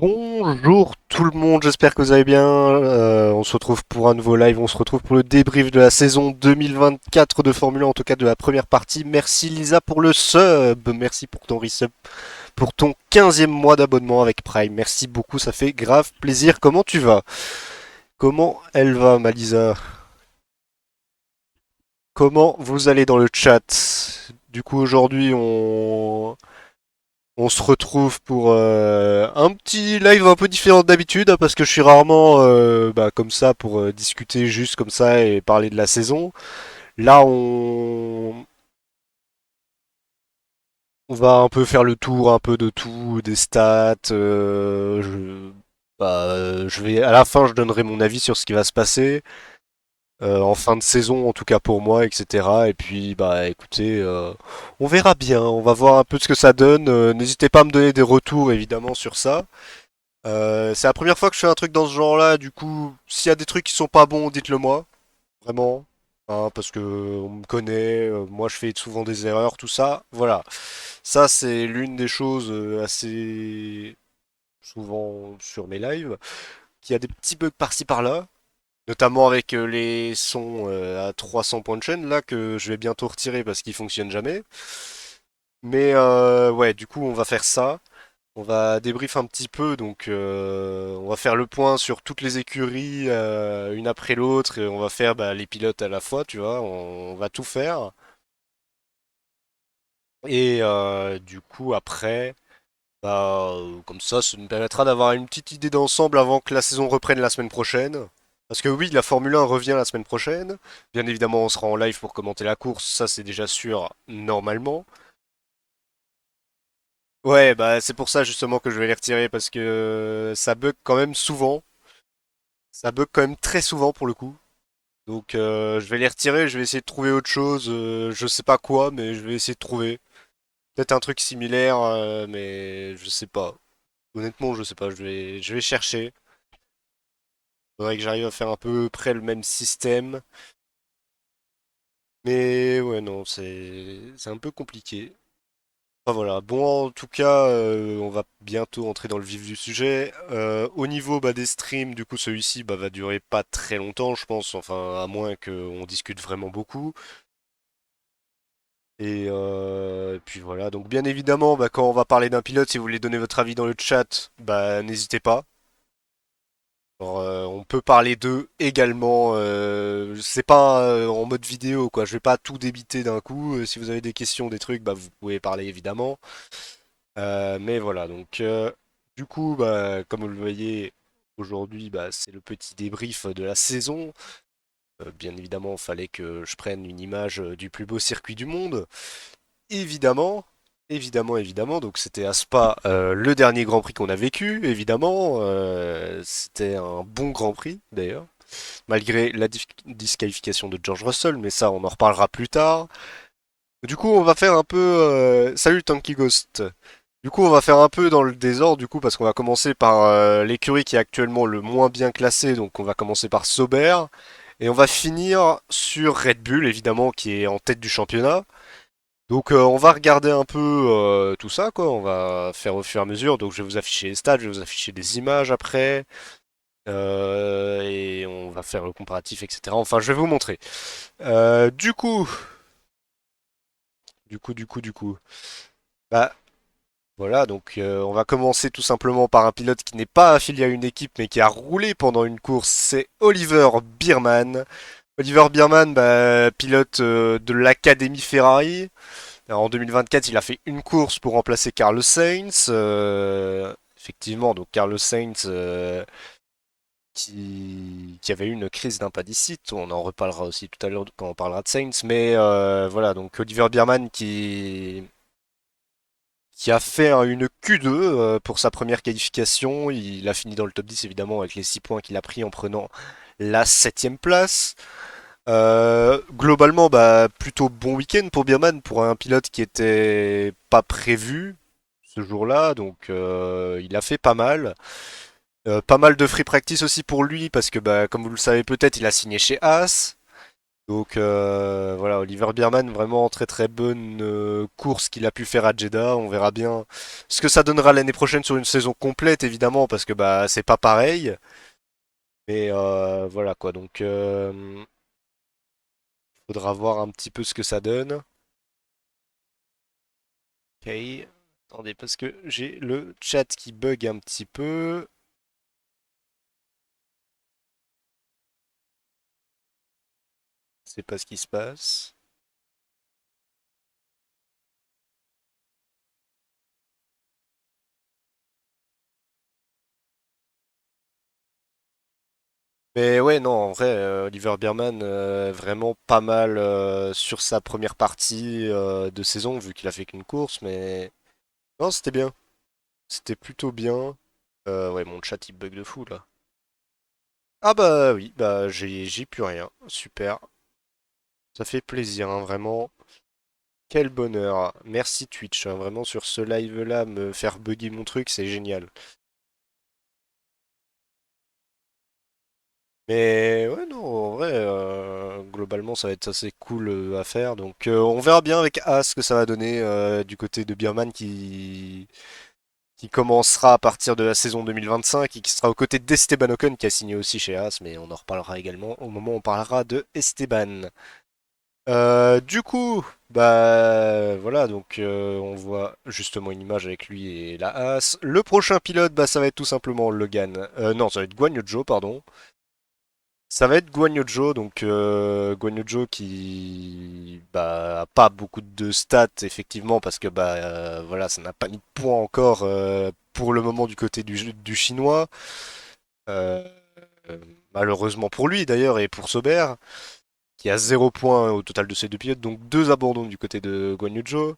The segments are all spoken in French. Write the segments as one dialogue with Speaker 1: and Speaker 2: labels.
Speaker 1: Bonjour tout le monde, j'espère que vous allez bien. On se retrouve pour un nouveau live, on se retrouve pour le débrief de la saison 2024 de Formule 1, en tout cas de la première partie. Merci Lisa pour le sub, merci pour ton resub, pour ton 15e mois d'abonnement avec Prime. Merci beaucoup, ça fait grave plaisir. Comment tu vas? Comment elle va, ma Lisa? Comment vous allez dans le chat? Du coup, aujourd'hui, on se retrouve pour un petit live un peu différent d'habitude, hein, parce que je suis rarement comme ça pour discuter juste comme ça et parler de la saison. Là, on va un peu faire le tour un peu de tout, des stats. Je vais à la fin, je donnerai mon avis sur ce qui va se passer en fin de saison, en tout cas pour moi, etc. Et puis, bah, écoutez, on verra bien. On va voir un peu ce que ça donne. N'hésitez pas à me donner des retours, évidemment, sur ça. C'est la première fois que je fais un truc dans ce genre-là, du coup, s'il y a des trucs qui sont pas bons, dites-le moi, vraiment. Hein, parce que on me connaît, moi je fais souvent des erreurs, tout ça. Voilà. Ça, c'est l'une des choses assez souvent sur mes lives, qu'il y a des petits bugs par-ci par-là, notamment avec les sons à 300 points de chaîne, là, que je vais bientôt retirer parce qu'ils fonctionnent jamais. Mais ouais, du coup, on va faire ça. On va débrief un petit peu, donc on va faire le point sur toutes les écuries une après l'autre et on va faire les pilotes à la fois, tu vois, on va tout faire. Et du coup après, comme ça nous permettra d'avoir une petite idée d'ensemble avant que la saison reprenne la semaine prochaine. Parce que oui, la Formule 1 revient la semaine prochaine. Bien évidemment, on sera en live pour commenter la course, ça c'est déjà sûr normalement. Ouais, bah c'est pour ça justement que je vais les retirer parce que ça bug quand même souvent. Ça bug quand même très souvent pour le coup. Donc je vais les retirer, je vais essayer de trouver autre chose. Je sais pas quoi, mais je vais essayer de trouver. Peut-être un truc similaire, mais je sais pas. Honnêtement, je sais pas. Je vais chercher. Faudrait que j'arrive à faire un peu près le même système. Mais ouais, non, c'est un peu compliqué. Enfin voilà. Bon, en tout cas, on va bientôt entrer dans le vif du sujet. Au niveau des streams, du coup, celui-ci va durer pas très longtemps, je pense. Enfin, à moins qu'on discute vraiment beaucoup. Et puis voilà, donc bien évidemment, quand on va parler d'un pilote, si vous voulez donner votre avis dans le chat, n'hésitez pas. Alors, on peut parler d'eux également. C'est pas en mode vidéo, quoi. Je vais pas tout débiter d'un coup. Si vous avez des questions, des trucs, vous pouvez parler évidemment. Mais voilà, donc du coup, comme vous le voyez, aujourd'hui, c'est le petit débrief de la saison. Bien évidemment, il fallait que je prenne une image du plus beau circuit du monde. Évidemment, évidemment. Donc c'était à Spa, le dernier Grand Prix qu'on a vécu, évidemment. C'était un bon Grand Prix, d'ailleurs, malgré la disqualification de George Russell, mais ça, on en reparlera plus tard. Du coup, on va faire un peu... Salut Tanky Ghost. Du coup, on va faire un peu dans le désordre, du coup, parce qu'on va commencer par l'écurie qui est actuellement le moins bien classée, donc on va commencer par Sauber. Et on va finir sur Red Bull, évidemment, qui est en tête du championnat. Donc on va regarder un peu tout ça, quoi. On va faire au fur et à mesure. Donc je vais vous afficher les stats, je vais vous afficher des images après. Et on va faire le comparatif, etc. Enfin, je vais vous montrer. Du coup, du coup. Bah voilà, donc on va commencer tout simplement par un pilote qui n'est pas affilié à une équipe mais qui a roulé pendant une course, c'est Oliver Biermann. Oliver Biermann, pilote de l'Académie Ferrari. Alors, en 2024, il a fait une course pour remplacer Carlos Sainz. Effectivement, donc Carlos Sainz qui avait eu une crise d'impádicite. On en reparlera aussi tout à l'heure quand on parlera de Sainz. Mais voilà, donc Oliver Biermann qui a fait une Q2 pour sa première qualification. Il a fini dans le top 10 évidemment avec les 6 points qu'il a pris en prenant la septième place. Globalement, plutôt bon week-end pour Biermann, pour un pilote qui était pas prévu ce jour-là, donc il a fait pas mal. Pas mal de free practice aussi pour lui, parce que comme vous le savez peut-être, il a signé chez Haas. Donc voilà, Oliver Biermann, vraiment très très bonne course qu'il a pu faire à Jeddah. On verra bien ce que ça donnera l'année prochaine sur une saison complète, évidemment, parce que bah c'est pas pareil. Mais voilà quoi, donc faudra voir un petit peu ce que ça donne. Ok, attendez, parce que j'ai le chat qui bug un petit peu. C'est pas ce qui se passe. Mais ouais, non, en vrai, Oliver Biermann, vraiment pas mal sur sa première partie de saison, vu qu'il a fait qu'une course, mais non, c'était bien. C'était plutôt bien. Ouais, mon chat il bug de fou là. Ah bah oui, bah j'ai plus rien. Super. Ça fait plaisir, hein, vraiment. Quel bonheur. Merci Twitch, hein, vraiment sur ce live-là, me faire bugger mon truc, c'est génial. Mais ouais, non, en vrai, globalement, ça va être assez cool à faire. Donc, on verra bien avec As ce que ça va donner du côté de Bierman qui commencera à partir de la saison 2025 et qui sera aux côtés d'Esteban Ocon qui a signé aussi chez As, mais on en reparlera également au moment où on parlera de Esteban. Du coup, bah voilà, donc on voit justement une image avec lui et la As. Le prochain pilote, bah ça va être tout simplement Logan. Non, ça va être Guan Yu Zhou, pardon. Ça va être Guan Yu Zhou, donc Guan Yu Zhou qui bah a pas beaucoup de stats effectivement parce que bah voilà, ça n'a pas mis de points encore pour le moment du côté du chinois. Euh, Malheureusement pour lui d'ailleurs et pour Sauber qui a 0 points au total de ces deux pilotes, donc deux abandons du côté de Guan Yu Zhou.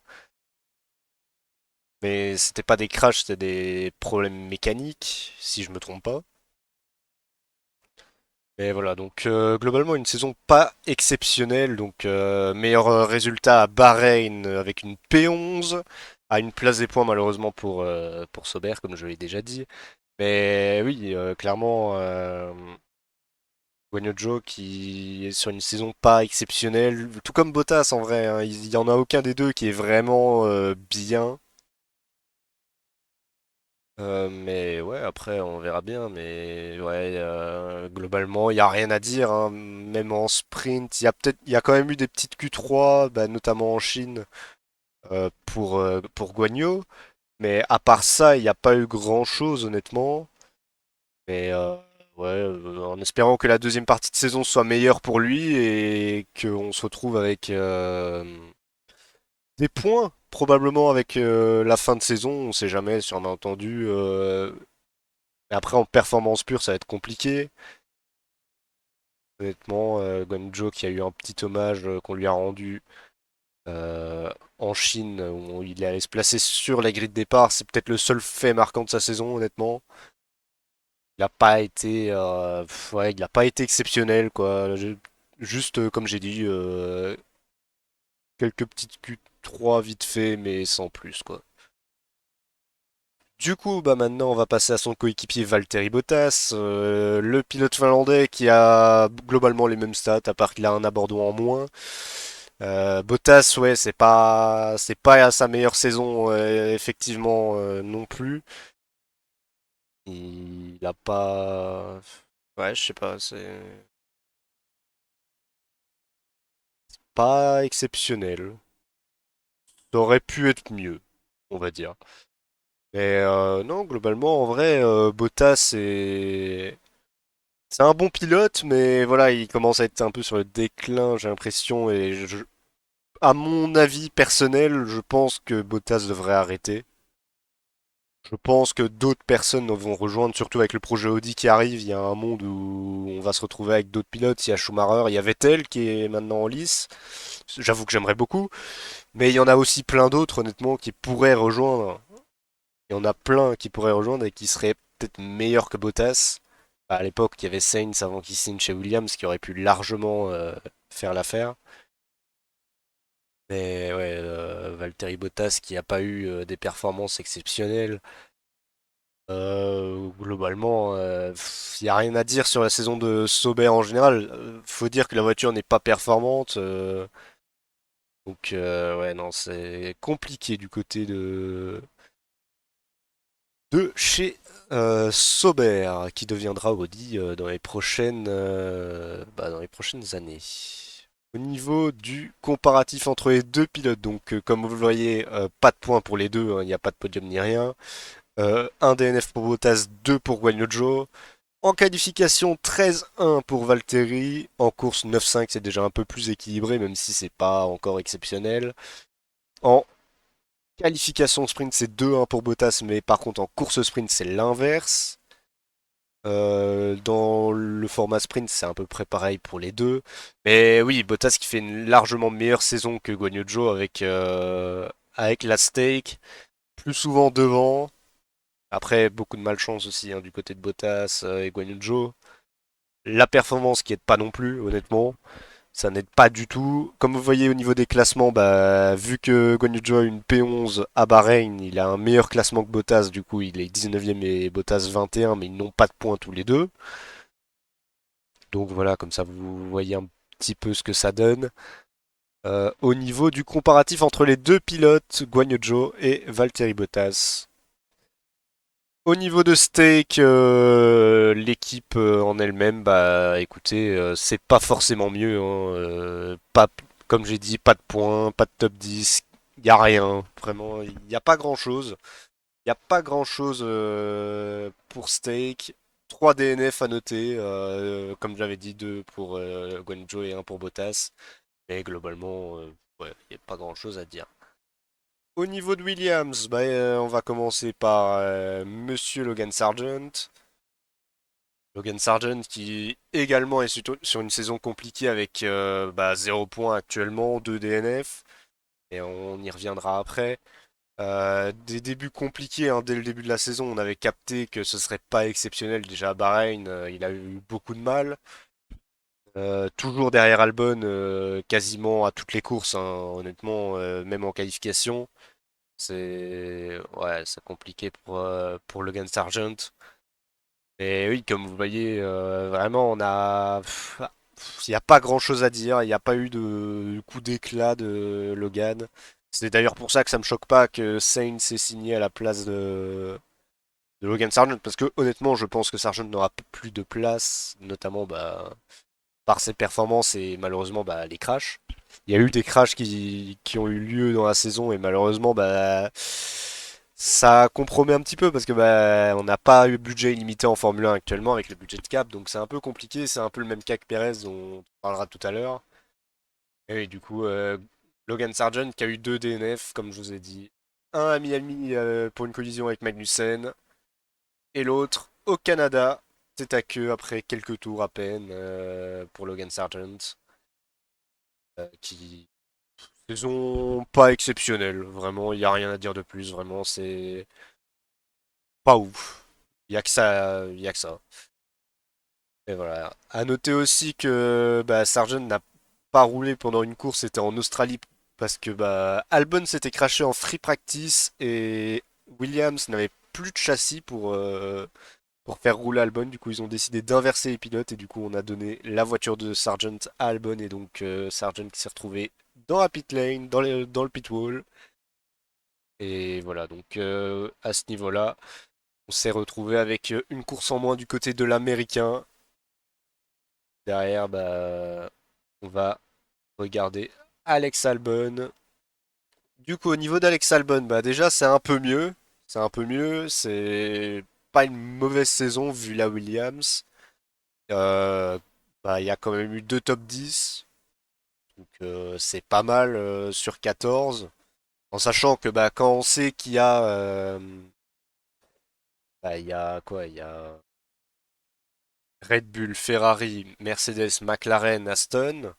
Speaker 1: Mais c'était pas des crashs, c'était des problèmes mécaniques, si je me trompe pas. Et voilà, donc globalement une saison pas exceptionnelle, donc meilleur résultat à Bahreïn avec une P11, à une place des points malheureusement pour Sauber, comme je l'ai déjà dit. Mais oui, clairement, Guanyu Zhou qui est sur une saison pas exceptionnelle, tout comme Bottas en vrai, hein, il y en a aucun des deux qui est vraiment bien. Mais ouais, après on verra bien. Mais ouais, globalement, il n'y a rien à dire, hein. Même en sprint, il y a quand même eu des petites Q3, bah, notamment en Chine, pour Guan Yu. Mais à part ça, il n'y a pas eu grand-chose, honnêtement. Mais ouais, en espérant que la deuxième partie de saison soit meilleure pour lui et qu'on se retrouve avec des points, probablement avec la fin de saison. On sait jamais si on a entendu. Mais après, en performance pure, ça va être compliqué. Honnêtement, Guangzhou qui a eu un petit hommage qu'on lui a rendu euh, en Chine, où il est allé se placer sur la grille de départ, c'est peut-être le seul fait marquant de sa saison, honnêtement. Il n'a pas été, ouais, il a pas été exceptionnel, quoi. Juste, comme j'ai dit, quelques petites Q3 vite fait, mais sans plus, quoi. Du coup, bah maintenant, on va passer à son coéquipier Valtteri Bottas, le pilote finlandais qui a globalement les mêmes stats, à part qu'il a un abordon en moins. Bottas, ouais, c'est pas sa meilleure saison, effectivement, non plus. Il a pas, ouais, je sais pas, c'est pas exceptionnel. Ça aurait pu être mieux, on va dire. Mais non, globalement, en vrai, Bottas, c'est un bon pilote, mais voilà, il commence à être un peu sur le déclin, j'ai l'impression, et à mon avis personnel, je pense que Bottas devrait arrêter. Je pense que d'autres personnes vont rejoindre, surtout avec le projet Audi qui arrive. Il y a un monde où on va se retrouver avec d'autres pilotes. Il y a Schumacher, il y a Vettel qui est maintenant en lice. J'avoue que j'aimerais beaucoup. Mais il y en a aussi plein d'autres, honnêtement, qui pourraient rejoindre. Il y en a plein qui pourraient rejoindre et qui seraient peut-être meilleurs que Bottas. À l'époque, il y avait Sainz avant qu'il signe chez Williams qui aurait pu largement faire l'affaire. Mais ouais, Valtteri Bottas qui n'a pas eu des performances exceptionnelles. Globalement, il n'y a rien à dire sur la saison de Sauber en général. Faut dire que la voiture n'est pas performante. Donc ouais, non, c'est compliqué du côté de chez Sauber, qui deviendra Audi dans les dans les prochaines années. Au niveau du comparatif entre les deux pilotes, donc comme vous le voyez, pas de points pour les deux, hein, il n'y a pas de podium ni rien. Un DNF pour Bottas, 2 pour Guanyu Zhou. En qualification, 13-1 pour Valtteri. En course, 9-5, c'est déjà un peu plus équilibré, même si c'est pas encore exceptionnel. En qualification sprint, c'est 2-1 pour Bottas, mais par contre en course sprint, c'est l'inverse. Dans le format sprint, c'est à peu près pareil pour les deux. Mais oui, Bottas qui fait une largement meilleure saison que Guanyu Zhou avec la stake, plus souvent devant. Après, beaucoup de malchance aussi hein, du côté de Bottas et Guanyu Zhou. La performance qui aide pas non plus, honnêtement. Ça n'aide pas du tout. Comme vous voyez au niveau des classements, bah, vu que Guanyu Zhou a une P11 à Bahreïn, il a un meilleur classement que Bottas. Du coup, il est 19e et Bottas 21, mais ils n'ont pas de points tous les deux. Donc voilà, comme ça vous voyez un petit peu ce que ça donne. Au niveau du comparatif entre les deux pilotes, Guanyu Zhou et Valtteri Bottas. Au niveau de stake, l'équipe en elle-même, bah écoutez, c'est pas forcément mieux. Hein, pas, comme j'ai dit, pas de points, pas de top 10, il y a rien. Vraiment, il n'y a pas grand-chose. Il n'y a pas grand-chose pour stake. 3 DNF à noter, comme j'avais dit, 2 pour Guanyu et un pour Bottas. Mais globalement, ouais, il n'y a pas grand-chose à dire. Au niveau de Williams, bah, on va commencer par Monsieur Logan Sargent. Logan Sargent qui également est sur une saison compliquée avec 0 points actuellement, 2 DNF, et on y reviendra après. Des débuts compliqués hein, dès le début de la saison, on avait capté que ce serait pas exceptionnel déjà à Bahreïn, il a eu beaucoup de mal. Toujours derrière Albon, quasiment à toutes les courses, hein, honnêtement, même en qualification. C'est compliqué pour Logan Sargent. Et oui, comme vous voyez, vraiment, il n'y a pas grand-chose à dire. Il n'y a pas eu de coup d'éclat de Logan. C'est d'ailleurs pour ça que ça me choque pas que Sainz ait signé à la place de Logan Sargent, parce que honnêtement, je pense que Sargent n'aura plus de place, notamment bah, par ses performances et malheureusement bah, les crashs. Il y a eu des crashs qui ont eu lieu dans la saison et malheureusement bah, ça compromet un petit peu parce que bah, on n'a pas eu de budget illimité en Formule 1 actuellement avec le budget de cap, donc c'est un peu compliqué, c'est un peu le même cas que Perez dont on parlera tout à l'heure. Et oui, du coup, Logan Sargent qui a eu 2 DNF comme je vous ai dit. Un à Miami pour une collision avec Magnussen et l'autre au Canada, tête à queue après quelques tours à peine pour Logan Sargent qui saison pas exceptionnelle, vraiment, il n'y a rien à dire de plus, vraiment, c'est pas ouf. Il y a que ça, il y a que ça. Et voilà. À noter aussi que bah, Sargent n'a pas roulé pendant une course, c'était en Australie parce que bah, Albon s'était crashé en free practice et Williams n'avait plus de châssis pour faire rouler Albon. Du coup, ils ont décidé d'inverser les pilotes et du coup, on a donné la voiture de Sargent à Albon et donc Sargent qui s'est retrouvé dans la pit lane, dans le pit wall. Et voilà, donc à ce niveau-là, on s'est retrouvé avec une course en moins du côté de l'américain. Derrière, bah, on va regarder Alex Albon. Du coup, au niveau d'Alex Albon, bah déjà c'est un peu mieux. C'est un peu mieux. C'est pas une mauvaise saison vu la Williams. Euh, Bah, il y a quand même eu 2 top 10. Donc c'est pas mal sur 14. En sachant que bah, quand on sait qu'il y a bah, il y a quoi? Il y a Red Bull, Ferrari, Mercedes, McLaren, Aston.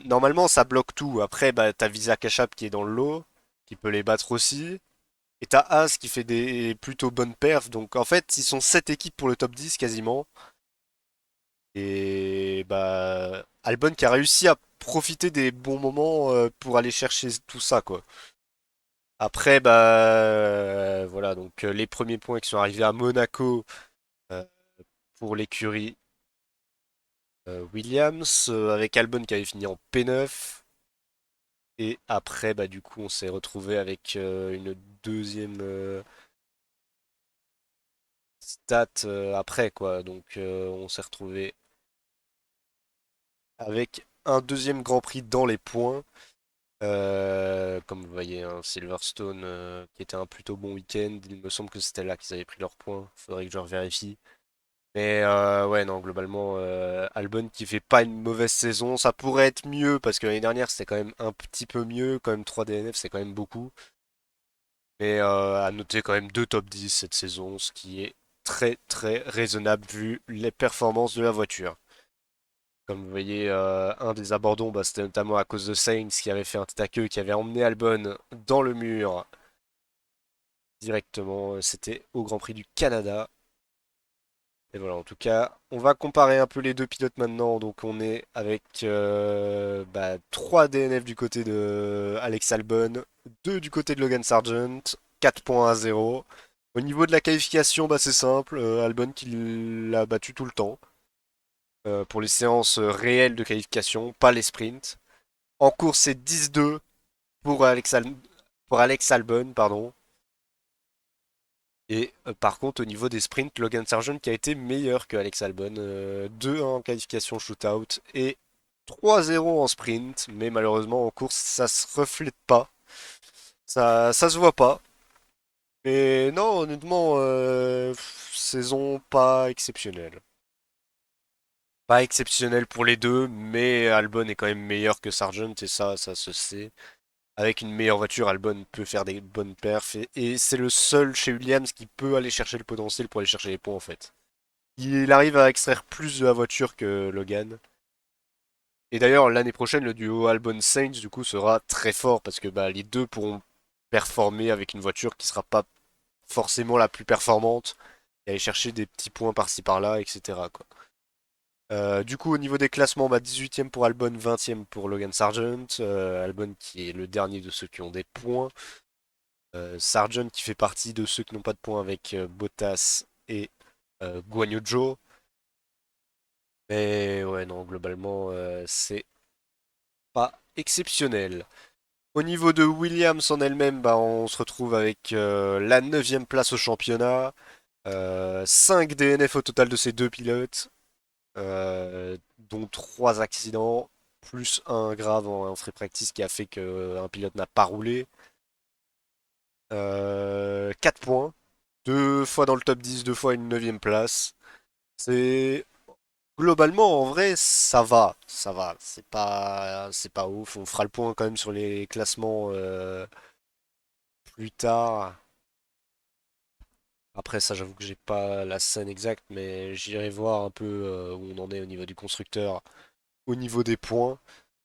Speaker 1: Normalement, ça bloque tout. Après, bah, t'as Visa Cash-App qui est dans le lot, qui peut les battre aussi. Et t'as As qui fait des plutôt bonnes perfs. Donc, en fait, ils sont 7 équipes pour le top 10 quasiment. Et bah, Albon qui a réussi à profiter des bons moments pour aller chercher tout ça, quoi. Après, bah voilà, donc les premiers points qui sont arrivés à Monaco euh, pour l'écurie Williams, avec Albon qui avait fini en P9. Et après, bah du coup, on s'est retrouvé avec une deuxième stat après, quoi. Donc on s'est retrouvé avec un deuxième Grand Prix dans les points. Comme vous voyez, hein, Silverstone qui était un plutôt bon week-end. Il me semble que c'était là qu'ils avaient pris leurs points. Faudrait que je revérifie. Mais ouais, non, globalement, Albon qui fait pas une mauvaise saison. Ça pourrait être mieux parce que l'année dernière c'était quand même un petit peu mieux. Quand même 3 DNF, c'est quand même beaucoup. Mais à noter quand même 2 top 10 cette saison, ce qui est très très raisonnable vu les performances de la voiture. Comme vous voyez, un des abandons, bah, c'était notamment à cause de Sainz qui avait fait un tête à queue, qui avait emmené Albon dans le mur directement. C'était au Grand Prix du Canada. Et voilà, en tout cas, on va comparer un peu les deux pilotes maintenant. Donc on est avec 3 DNF du côté de Alex Albon, 2 du côté de Logan Sargent, 4 points à 0. Au niveau de la qualification, bah, c'est simple, Albon qui l'a battu tout le temps. Pour les séances réelles de qualification, pas les sprints. En course, c'est 10-2 pour pour Alex Albon, pardon. Et par contre, au niveau des sprints, Logan Sargent qui a été meilleur que Alex Albon. 2-1 en qualification shootout et 3-0 en sprint. Mais malheureusement, en course, ça se reflète pas. Ça se voit pas. Mais non, honnêtement, saison pas exceptionnelle. Pas exceptionnelle pour les deux, mais Albon est quand même meilleur que Sargent et ça se sait. Avec une meilleure voiture, Albon peut faire des bonnes perfs et c'est le seul chez Williams qui peut aller chercher le potentiel pour aller chercher les points en fait. Il arrive à extraire plus de la voiture que Logan. Et d'ailleurs, l'année prochaine, le duo Albon-Sainz du coup sera très fort parce que bah, les deux pourront performer avec une voiture qui sera pas forcément la plus performante et aller chercher des petits points par-ci par-là, etc. quoi. Du coup, au niveau des classements, bah, 18e pour Albon, 20e pour Logan Sargent. Albon qui est le dernier de ceux qui ont des points. Sargent qui fait partie de ceux qui n'ont pas de points avec Bottas et Guanyu Zhou. Mais ouais, non, globalement, c'est pas exceptionnel. Au niveau de Williams en elle-même, bah, on se retrouve avec la 9e place au championnat. 5 DNF au total de ces deux pilotes, dont 3 accidents, plus un grave en free practice qui a fait qu'un pilote n'a pas roulé. 4 points, 2 fois dans le top 10, 2 fois une 9e place. C'est globalement en vrai ça va. C'est pas ouf. On fera le point quand même sur les classements plus tard. Après ça, j'avoue que j'ai pas la scène exacte, mais j'irai voir un peu où on en est au niveau du constructeur, au niveau des points.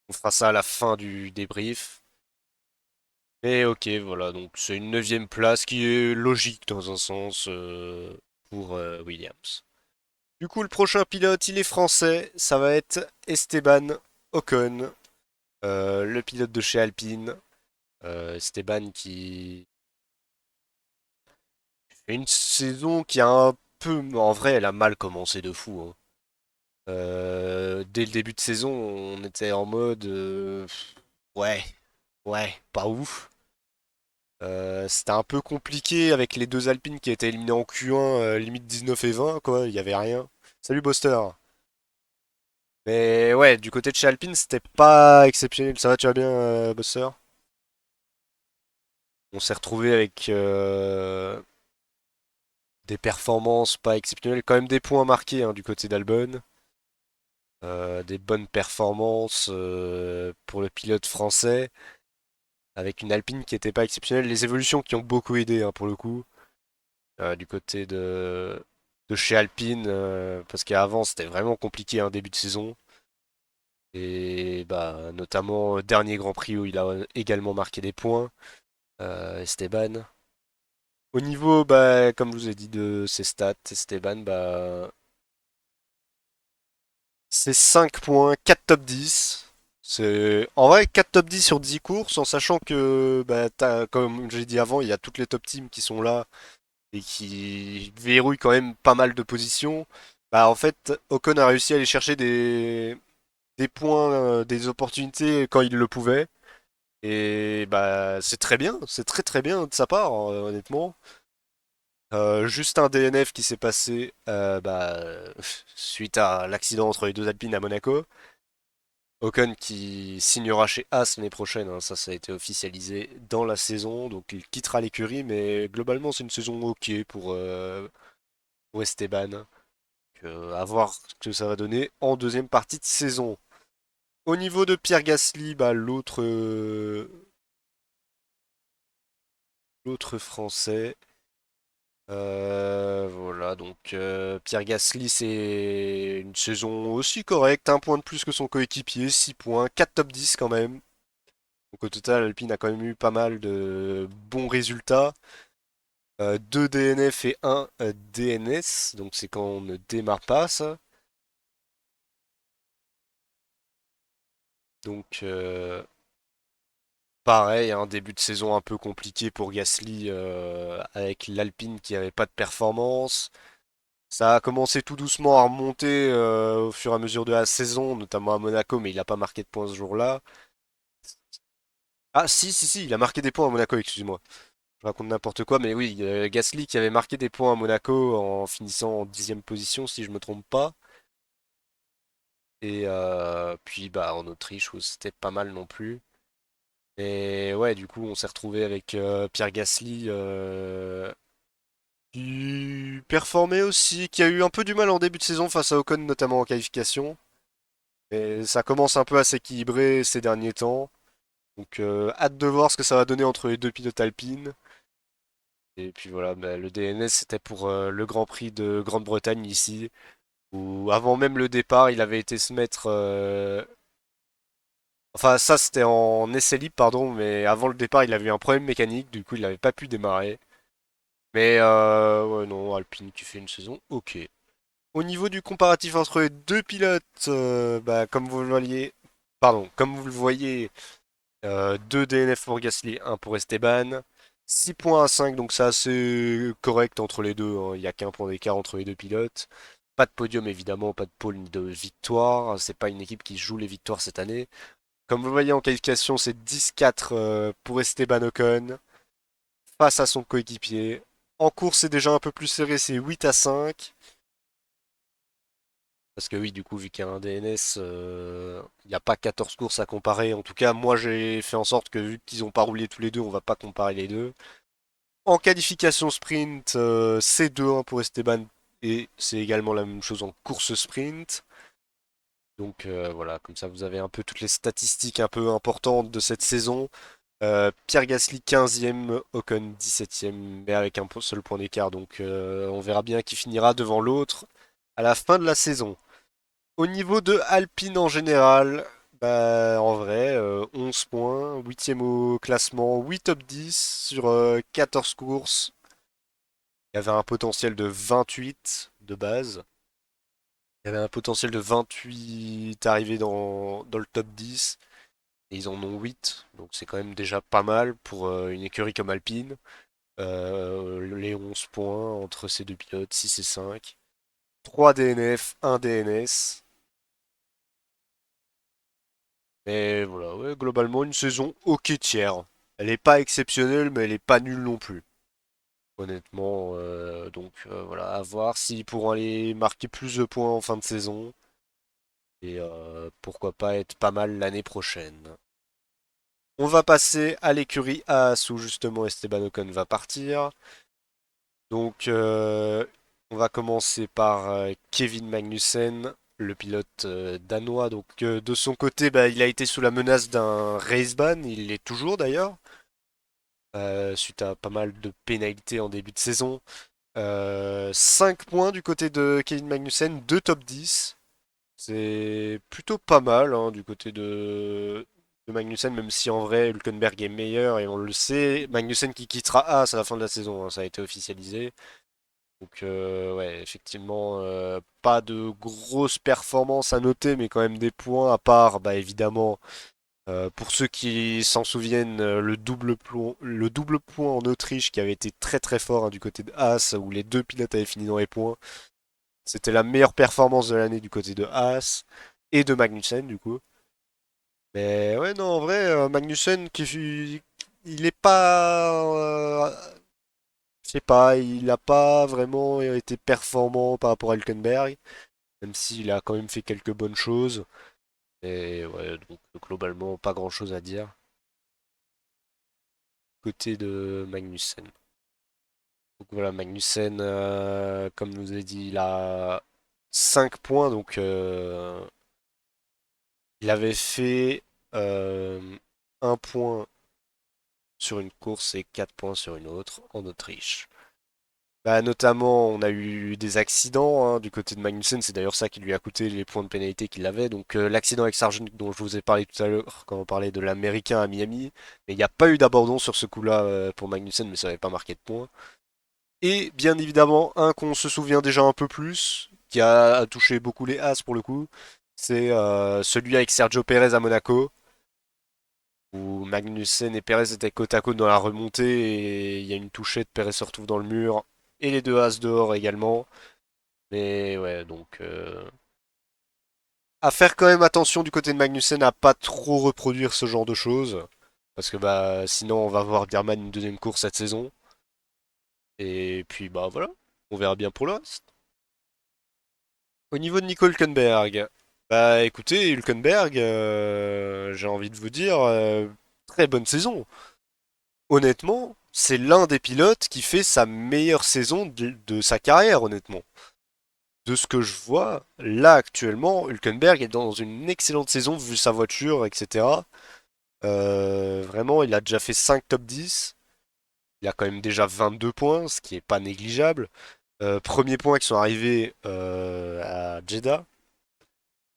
Speaker 1: On fera ça à la fin du débrief. Et ok, voilà, donc c'est une 9e place qui est logique dans un sens pour Williams. Du coup, le prochain pilote, il est français, ça va être Esteban Ocon, le pilote de chez Alpine. Esteban qui fait une saison qui a un peu... En vrai, elle a mal commencé de fou, hein. Dès le début de saison, on était en mode... ouais, ouais, pas ouf. C'était un peu compliqué avec les deux Alpines qui étaient éliminés en Q1, limite 19 et 20, quoi, il y avait rien. Salut Boster. Mais ouais, du côté de chez Alpine, c'était pas exceptionnel. Ça va, tu vas bien, Buster? On s'est retrouvé avec des performances pas exceptionnelles, quand même des points marqués hein, du côté d'Albon. Des bonnes performances pour le pilote français, avec une Alpine qui était pas exceptionnelle. Les évolutions qui ont beaucoup aidé hein, pour le coup, du côté de chez Alpine, parce qu'avant c'était vraiment compliqué un début de saison. Et bah, notamment dernier Grand Prix où il a également marqué des points. Esteban. Au niveau, bah, comme je vous ai dit, de ses stats, Esteban, bah, c'est 5 points, 4 top 10. C'est en vrai 4 top 10 sur 10 courses, en sachant que bah, comme j'ai dit avant, il y a toutes les top teams qui sont là et qui verrouillent quand même pas mal de positions. Bah en fait, Ocon a réussi à aller chercher des points, des opportunités quand il le pouvait. Et bah c'est très bien, c'est très très bien de sa part, honnêtement. Juste un DNF qui s'est passé suite à l'accident entre les deux Alpines à Monaco. Ocon qui signera chez As l'année prochaine, hein, ça a été officialisé dans la saison, donc il quittera l'écurie, mais globalement c'est une saison ok pour Esteban. Donc, à voir ce que ça va donner en deuxième partie de saison. Au niveau de Pierre Gasly, bah, l'autre français. Voilà, donc Pierre Gasly, c'est une saison aussi correcte, un point de plus que son coéquipier, 6 points, 4 top 10 quand même. Donc au total, Alpine a quand même eu pas mal de bons résultats. 2 DNF et un DNS, donc c'est quand on ne démarre pas ça. Donc pareil, un début de saison un peu compliqué pour Gasly avec l'Alpine qui avait pas de performance. Ça a commencé tout doucement à remonter au fur et à mesure de la saison, notamment à Monaco, mais il n'a pas marqué de points ce jour-là. Ah si, si, si, il a marqué des points à Monaco, excuse-moi. Je raconte n'importe quoi, mais oui, Gasly qui avait marqué des points à Monaco en finissant en 10e position, si je me trompe pas. Et puis bah en Autriche où c'était pas mal non plus. Et ouais, du coup, on s'est retrouvé avec Pierre Gasly qui performait aussi, qui a eu un peu du mal en début de saison face à Ocon, notamment en qualification. Et ça commence un peu à s'équilibrer ces derniers temps. Donc hâte de voir ce que ça va donner entre les deux pilotes alpines. Et puis voilà, bah, le DNS c'était pour le Grand Prix de Grande-Bretagne ici, où avant même le départ, il avait été se mettre... Enfin ça c'était en essai libre, pardon, mais avant le départ, il avait eu un problème mécanique, du coup il n'avait pas pu démarrer. Mais ouais, non, Alpine qui fait une saison ok. Au niveau du comparatif entre les deux pilotes, bah, comme vous le voyez, 2 DNF pour Gasly, un pour Esteban. 6 points à 5, donc c'est assez correct entre les deux, hein. Il n'y a qu'un point d'écart entre les deux pilotes. Pas de podium évidemment, pas de pole ni de victoire. C'est pas une équipe qui joue les victoires cette année. Comme vous le voyez en qualification, c'est 10-4 pour Esteban Ocon face à son coéquipier. En course, c'est déjà un peu plus serré, c'est 8-5. Parce que oui, du coup, vu qu'il y a un DNS, il n'y a pas 14 courses à comparer. En tout cas, moi, j'ai fait en sorte que vu qu'ils n'ont pas roulé tous les deux, on va pas comparer les deux. En qualification sprint, c'est 2-1 pour Esteban et c'est également la même chose en course sprint. Donc voilà, comme ça vous avez un peu toutes les statistiques un peu importantes de cette saison. Pierre Gasly 15e, Ocon 17e, mais avec un seul point d'écart. Donc on verra bien qui finira devant l'autre à la fin de la saison. Au niveau de Alpine en général, bah, en vrai, 11 points, 8e au classement, 8 top 10 sur 14 courses. Il y avait un potentiel de 28 de base. Il y avait un potentiel de 28 arrivés dans le top 10. Et ils en ont 8. Donc c'est quand même déjà pas mal pour une écurie comme Alpine. Les 11 points entre ces deux pilotes, 6 et 5. 3 DNF, 1 DNS. Mais voilà, ouais, globalement une saison ok tiers. Elle est pas exceptionnelle, mais elle est pas nulle non plus. Honnêtement, donc voilà, à voir s'ils pourront aller marquer plus de points en fin de saison. Et pourquoi pas être pas mal l'année prochaine. On va passer à l'écurie As où justement Esteban Ocon va partir. Donc on va commencer par Kevin Magnussen, le pilote danois. Donc de son côté, bah, il a été sous la menace d'un race ban, il l'est toujours d'ailleurs, suite à pas mal de pénalités en début de saison. 5 points du côté de Kevin Magnussen, 2 top 10. C'est plutôt pas mal hein, du côté de Magnussen, même si en vrai Hülkenberg est meilleur et on le sait. Magnussen qui quittera As à la fin de la saison, hein, ça a été officialisé. Donc ouais, effectivement, pas de grosses performances à noter, mais quand même des points, à part, bah évidemment, pour ceux qui s'en souviennent, le double point en Autriche qui avait été très très fort hein, du côté de Haas, où les deux pilotes avaient fini dans les points. C'était la meilleure performance de l'année du côté de Haas et de Magnussen du coup. Mais ouais, non, en vrai, Magnussen, il est pas, je sais pas, il a pas vraiment été performant par rapport à Hülkenberg, même s'il a quand même fait quelques bonnes choses. Et ouais, donc globalement, pas grand-chose à dire côté de Magnussen. Donc voilà, Magnussen, comme je vous ai dit, il a 5 points, donc il avait fait euh, 1 point sur une course et 4 points sur une autre en Autriche. Bah, notamment, on a eu des accidents hein, du côté de Magnussen, c'est d'ailleurs ça qui lui a coûté les points de pénalité qu'il avait. Donc l'accident avec Sargent dont je vous ai parlé tout à l'heure quand on parlait de l'Américain à Miami, mais il n'y a pas eu d'abandon sur ce coup-là pour Magnussen, mais ça n'avait pas marqué de points. Et bien évidemment, un qu'on se souvient déjà un peu plus, qui a touché beaucoup les As pour le coup, c'est celui avec Sergio Pérez à Monaco, où Magnussen et Pérez étaient côte à côte dans la remontée, et il y a une touchette, Pérez se retrouve dans le mur, et les deux As dehors également. Mais ouais, donc à faire quand même attention du côté de Magnussen à pas trop reproduire ce genre de choses, parce que bah sinon on va voir Birman une deuxième course cette saison, et puis bah voilà, on verra bien pour le reste. Au niveau de Nico Hülkenberg, bah écoutez, Hülkenberg, j'ai envie de vous dire, très bonne saison. Honnêtement, c'est l'un des pilotes qui fait sa meilleure saison de sa carrière, honnêtement. De ce que je vois, là actuellement, Hülkenberg est dans une excellente saison vu sa voiture, etc. Vraiment, il a déjà fait 5 top 10. Il a quand même déjà 22 points, ce qui est pas négligeable. Premiers points qui sont arrivés à Jeddah.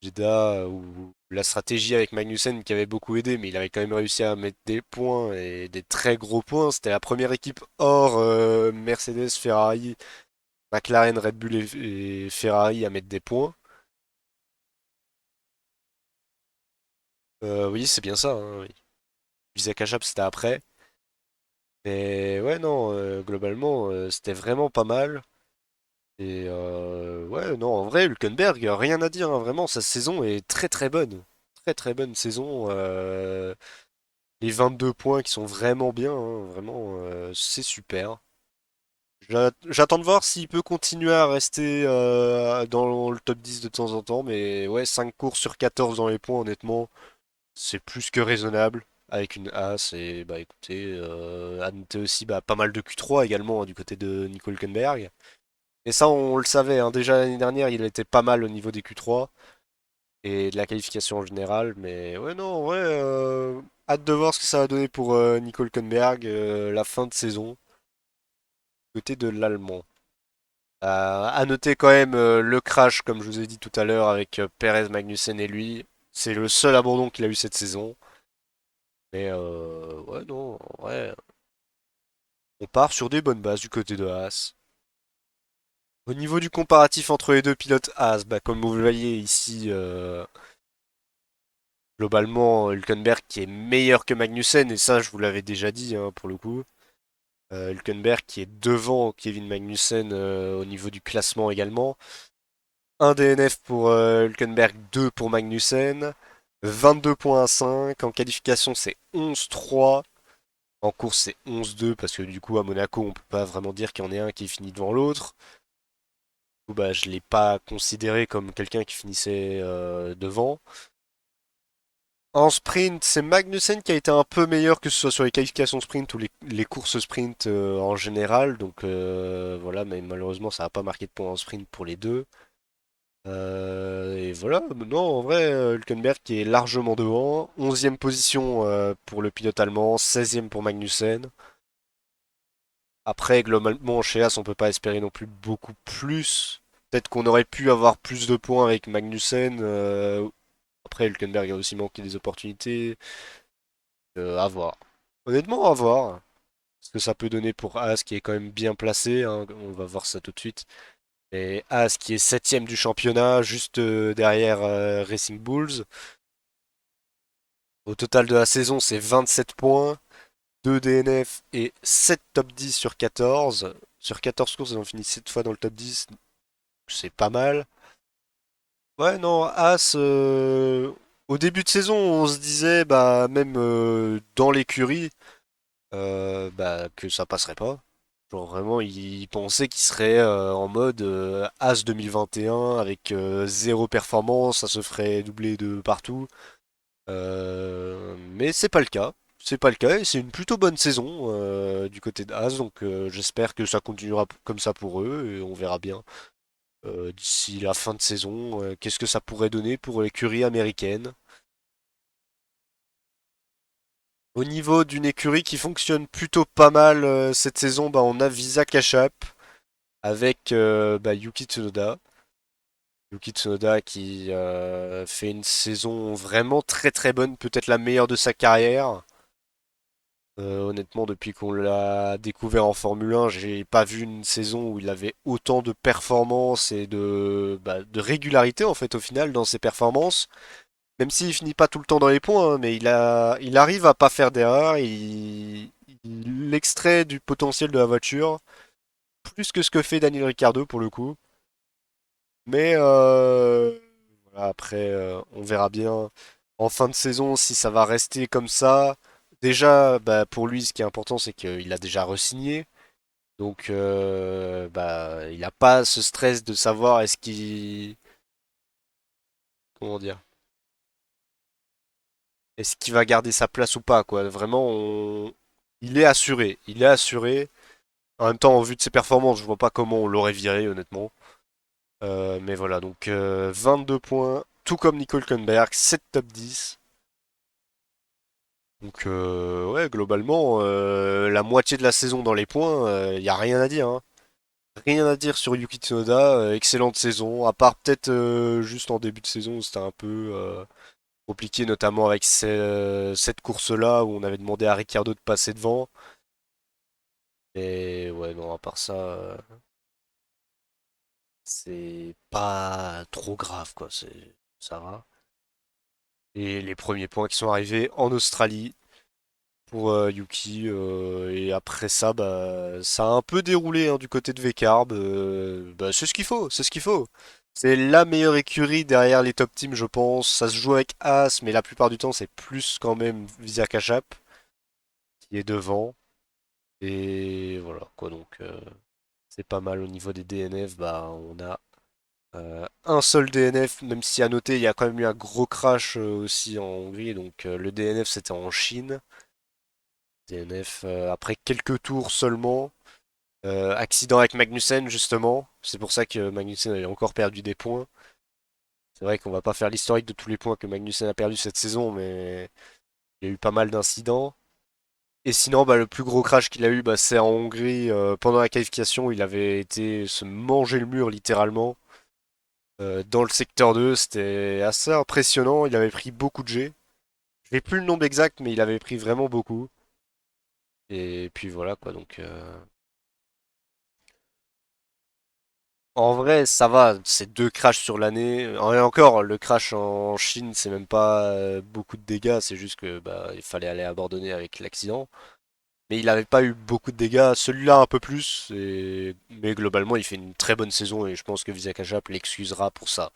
Speaker 1: Jeddah, où la stratégie avec Magnussen qui avait beaucoup aidé, mais il avait quand même réussi à mettre des points et des très gros points. C'était la première équipe hors Mercedes, Ferrari, McLaren, Red Bull et Ferrari à mettre des points. Oui, c'est bien ça. Hein, oui. Visa Cash App, c'était après. Mais ouais, non, globalement, c'était vraiment pas mal. Et ouais, non, en vrai, Hülkenberg, rien à dire. Hein, vraiment, sa saison est très très bonne. Très très bonne saison. Les 22 points qui sont vraiment bien. Hein, vraiment, c'est super. J'attends de voir s'il peut continuer à rester dans le top 10 de temps en temps. Mais ouais, 5 courses sur 14 dans les points, honnêtement. C'est plus que raisonnable avec une As et bah écoutez, à noter aussi bah, pas mal de Q3 également hein, du côté de Nico Hülkenberg. Et ça on le savait, hein, déjà l'année dernière il était pas mal au niveau des Q3 et de la qualification en général, mais ouais non en vrai hâte de voir ce que ça va donner pour Nico Hülkenberg la fin de saison côté de l'Allemand. À noter quand même le crash comme je vous ai dit tout à l'heure avec Perez, Magnussen et lui. C'est le seul abandon qu'il a eu cette saison. Mais ouais, non, ouais, on part sur des bonnes bases du côté de Haas. Au niveau du comparatif entre les deux pilotes Haas, bah, comme vous le voyez ici, globalement, Hülkenberg qui est meilleur que Magnussen, et ça je vous l'avais déjà dit hein, pour le coup. Hülkenberg qui est devant Kevin Magnussen au niveau du classement également. Un DNF pour Hülkenberg, 2 pour Magnussen. 22,5. En qualification, c'est 11,3. En course, c'est 11-2 parce que du coup, à Monaco, on peut pas vraiment dire qu'il y en ait un qui finit devant l'autre. Du coup, bah, je l'ai pas considéré comme quelqu'un qui finissait devant. En sprint, c'est Magnussen qui a été un peu meilleur que ce soit sur les qualifications sprint ou les courses sprint en général. Donc voilà, mais malheureusement, ça n'a pas marqué de points en sprint pour les deux. Et voilà, non, en vrai, Hülkenberg qui est largement devant. 11e position pour le pilote allemand, 16e pour Magnussen. Après, globalement, chez As, on peut pas espérer non plus beaucoup plus. Peut-être qu'on aurait pu avoir plus de points avec Magnussen. Après, Hülkenberg a aussi manqué des opportunités. À voir. Honnêtement, à voir. ce que ça peut donner pour Haas qui est quand même bien placé, hein, on va voir ça tout de suite. Et Haas qui est septième du championnat, juste derrière Racing Bulls. Au total de la saison, c'est 27 points, 2 DNF et 7 top 10 sur 14. Sur 14 courses, ils ont fini 7 fois dans le top 10, c'est pas mal. Ouais, non, As, au début de saison, on se disait, bah, même dans l'écurie, bah, que ça passerait pas. Genre vraiment, ils pensaient qu'ils seraient en mode As 2021 avec zéro performance, ça se ferait doubler de partout. Mais c'est pas le cas. C'est pas le cas et c'est une plutôt bonne saison du côté de As, donc j'espère que ça continuera comme ça pour eux et on verra bien d'ici la fin de saison qu'est-ce que ça pourrait donner pour l'écurie américaine. Au niveau d'une écurie qui fonctionne plutôt pas mal cette saison, bah, on a Visa Cash App avec bah, Yuki Tsunoda. Yuki Tsunoda qui fait une saison vraiment très très bonne, peut-être la meilleure de sa carrière. Honnêtement, depuis qu'on l'a découvert en Formule 1, j'ai pas vu une saison où il avait autant de performances et bah, de régularité en fait au final dans ses performances. Même s'il finit pas tout le temps dans les points, hein, mais il arrive à pas faire d'erreur, il extrait du potentiel de la voiture, plus que ce que fait Daniel Ricciardo pour le coup. Mais voilà, après, on verra bien en fin de saison si ça va rester comme ça. Déjà, bah, pour lui, ce qui est important, c'est qu'il a déjà re-signé. Donc, bah, il n'a pas ce stress de savoir est-ce qu'il, comment dire, est-ce qu'il va garder sa place ou pas, quoi. Vraiment, il est assuré. Il est assuré. En même temps, en vue de ses performances, je vois pas comment on l'aurait viré, honnêtement. Mais voilà, donc 22 points, tout comme Nicole Hülkenberg, 7 top 10. Donc ouais, globalement, la moitié de la saison dans les points, il n'y a rien à dire, hein. Rien à dire sur Yuki Tsunoda, excellente saison, à part peut-être juste en début de saison où c'était un peu compliqué, notamment avec cette course-là où on avait demandé à Ricciardo de passer devant. Et ouais, non, à part ça, c'est pas trop grave, quoi, ça va. Et les premiers points qui sont arrivés en Australie pour Yuki. Et après ça, bah, ça a un peu déroulé hein, du côté de Vcarb. Bah, c'est ce qu'il faut, c'est ce qu'il faut. C'est la meilleure écurie derrière les top teams, je pense. Ça se joue avec As, mais la plupart du temps, c'est plus quand même Visa Kachap qui est devant. Et voilà, quoi donc. C'est pas mal au niveau des DNF. Bah, on a un seul DNF, même si à noter, il y a quand même eu un gros crash aussi en Hongrie. Donc le DNF, c'était en Chine. DNF après quelques tours seulement. Accident avec Magnussen, justement. C'est pour ça que Magnussen avait encore perdu des points. C'est vrai qu'on va pas faire l'historique de tous les points que Magnussen a perdu cette saison, mais il y a eu pas mal d'incidents. Et sinon, bah, le plus gros crash qu'il a eu, bah, c'est en Hongrie pendant la qualification. Où il avait été se manger le mur littéralement dans le secteur 2. C'était assez impressionnant. Il avait pris beaucoup de G. Je n'ai plus le nombre exact, mais il avait pris vraiment beaucoup. Et puis voilà quoi. Donc en vrai, ça va, c'est deux crashs sur l'année. Et encore, le crash en Chine, c'est même pas beaucoup de dégâts, c'est juste que bah il fallait aller abandonner avec l'accident. Mais il n'avait pas eu beaucoup de dégâts, celui-là un peu plus, mais globalement il fait une très bonne saison et je pense que Visa Kajap l'excusera pour ça.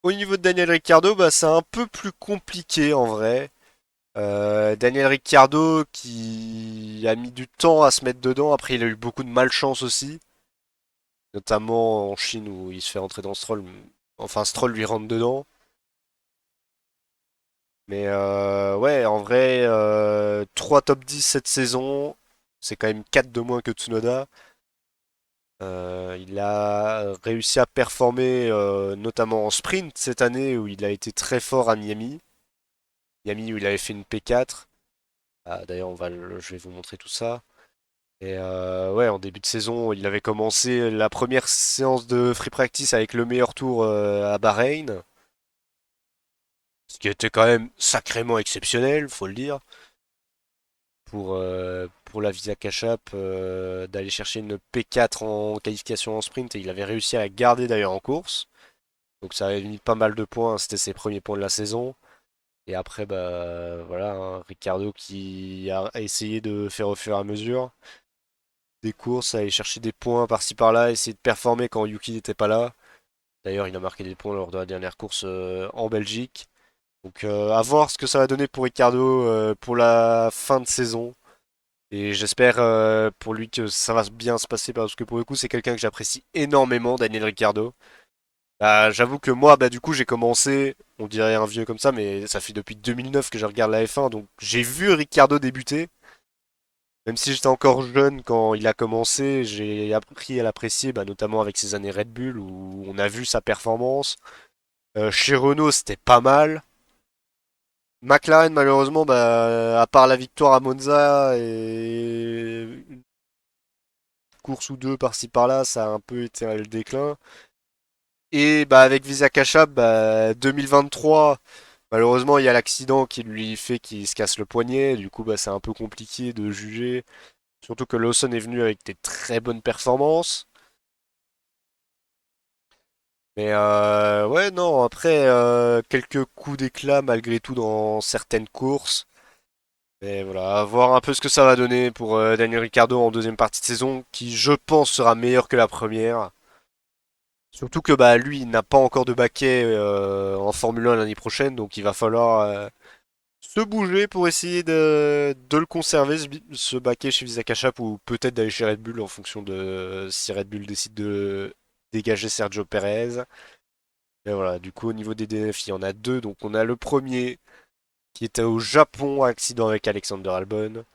Speaker 1: Au niveau de Daniel Ricciardo, bah c'est un peu plus compliqué en vrai. Daniel Ricciardo qui a mis du temps à se mettre dedans, après il a eu beaucoup de malchance aussi. Notamment en Chine où il se fait rentrer dans Stroll. Enfin, Stroll lui rentre dedans. Mais ouais, en vrai, 3 top 10 cette saison. C'est quand même 4 de moins que Tsunoda. Il a réussi à performer notamment en sprint cette année où il a été très fort à Miami. Miami où il avait fait une P4. Ah, d'ailleurs, je vais vous montrer tout ça. Et ouais, en début de saison, il avait commencé la première séance de free practice avec le meilleur tour à Bahreïn. Ce qui était quand même sacrément exceptionnel, faut le dire. pour la Visa Cash App d'aller chercher une P4 en qualification en sprint et il avait réussi à la garder d'ailleurs en course. Donc ça avait mis pas mal de points, c'était ses premiers points de la saison. Et après, bah voilà, hein, Ricardo qui a essayé de faire au fur et à mesure des courses, aller chercher des points par-ci par-là, essayer de performer quand Yuki n'était pas là. D'ailleurs, il a marqué des points lors de la dernière course en Belgique. Donc à voir ce que ça va donner pour Ricardo pour la fin de saison. Et j'espère pour lui que ça va bien se passer parce que pour le coup c'est quelqu'un que j'apprécie énormément, Daniel Ricciardo. Bah, j'avoue que moi bah du coup j'ai commencé, on dirait un vieux comme ça, mais ça fait depuis 2009 que je regarde la F1, donc j'ai vu Ricciardo débuter. Même si j'étais encore jeune quand il a commencé, j'ai appris à l'apprécier, bah, notamment avec ses années Red Bull où on a vu sa performance. Chez Renault c'était pas mal. McLaren, malheureusement, bah, à part la victoire à Monza et une course ou deux par-ci par-là, ça a un peu été le déclin. Et bah, avec Visa Cash App, bah, 2023, malheureusement, il y a l'accident qui lui fait qu'il se casse le poignet. Du coup, bah, c'est un peu compliqué de juger. Surtout que Lawson est venu avec des très bonnes performances. Mais ouais, non, après, quelques coups d'éclat malgré tout dans certaines courses. Et voilà, à voir un peu ce que ça va donner pour Daniel Ricciardo en deuxième partie de saison, qui je pense sera meilleur que la première. Surtout que bah lui il n'a pas encore de baquet en Formule 1 l'année prochaine, donc il va falloir se bouger pour essayer de le conserver ce baquet chez Visa Cash App ou peut-être d'aller chez Red Bull en fonction de si Red Bull décide de dégager Sergio Perez. Et voilà, du coup au niveau des DNF il y en a deux, donc on a le premier qui était au Japon, accident avec Alexander Albon.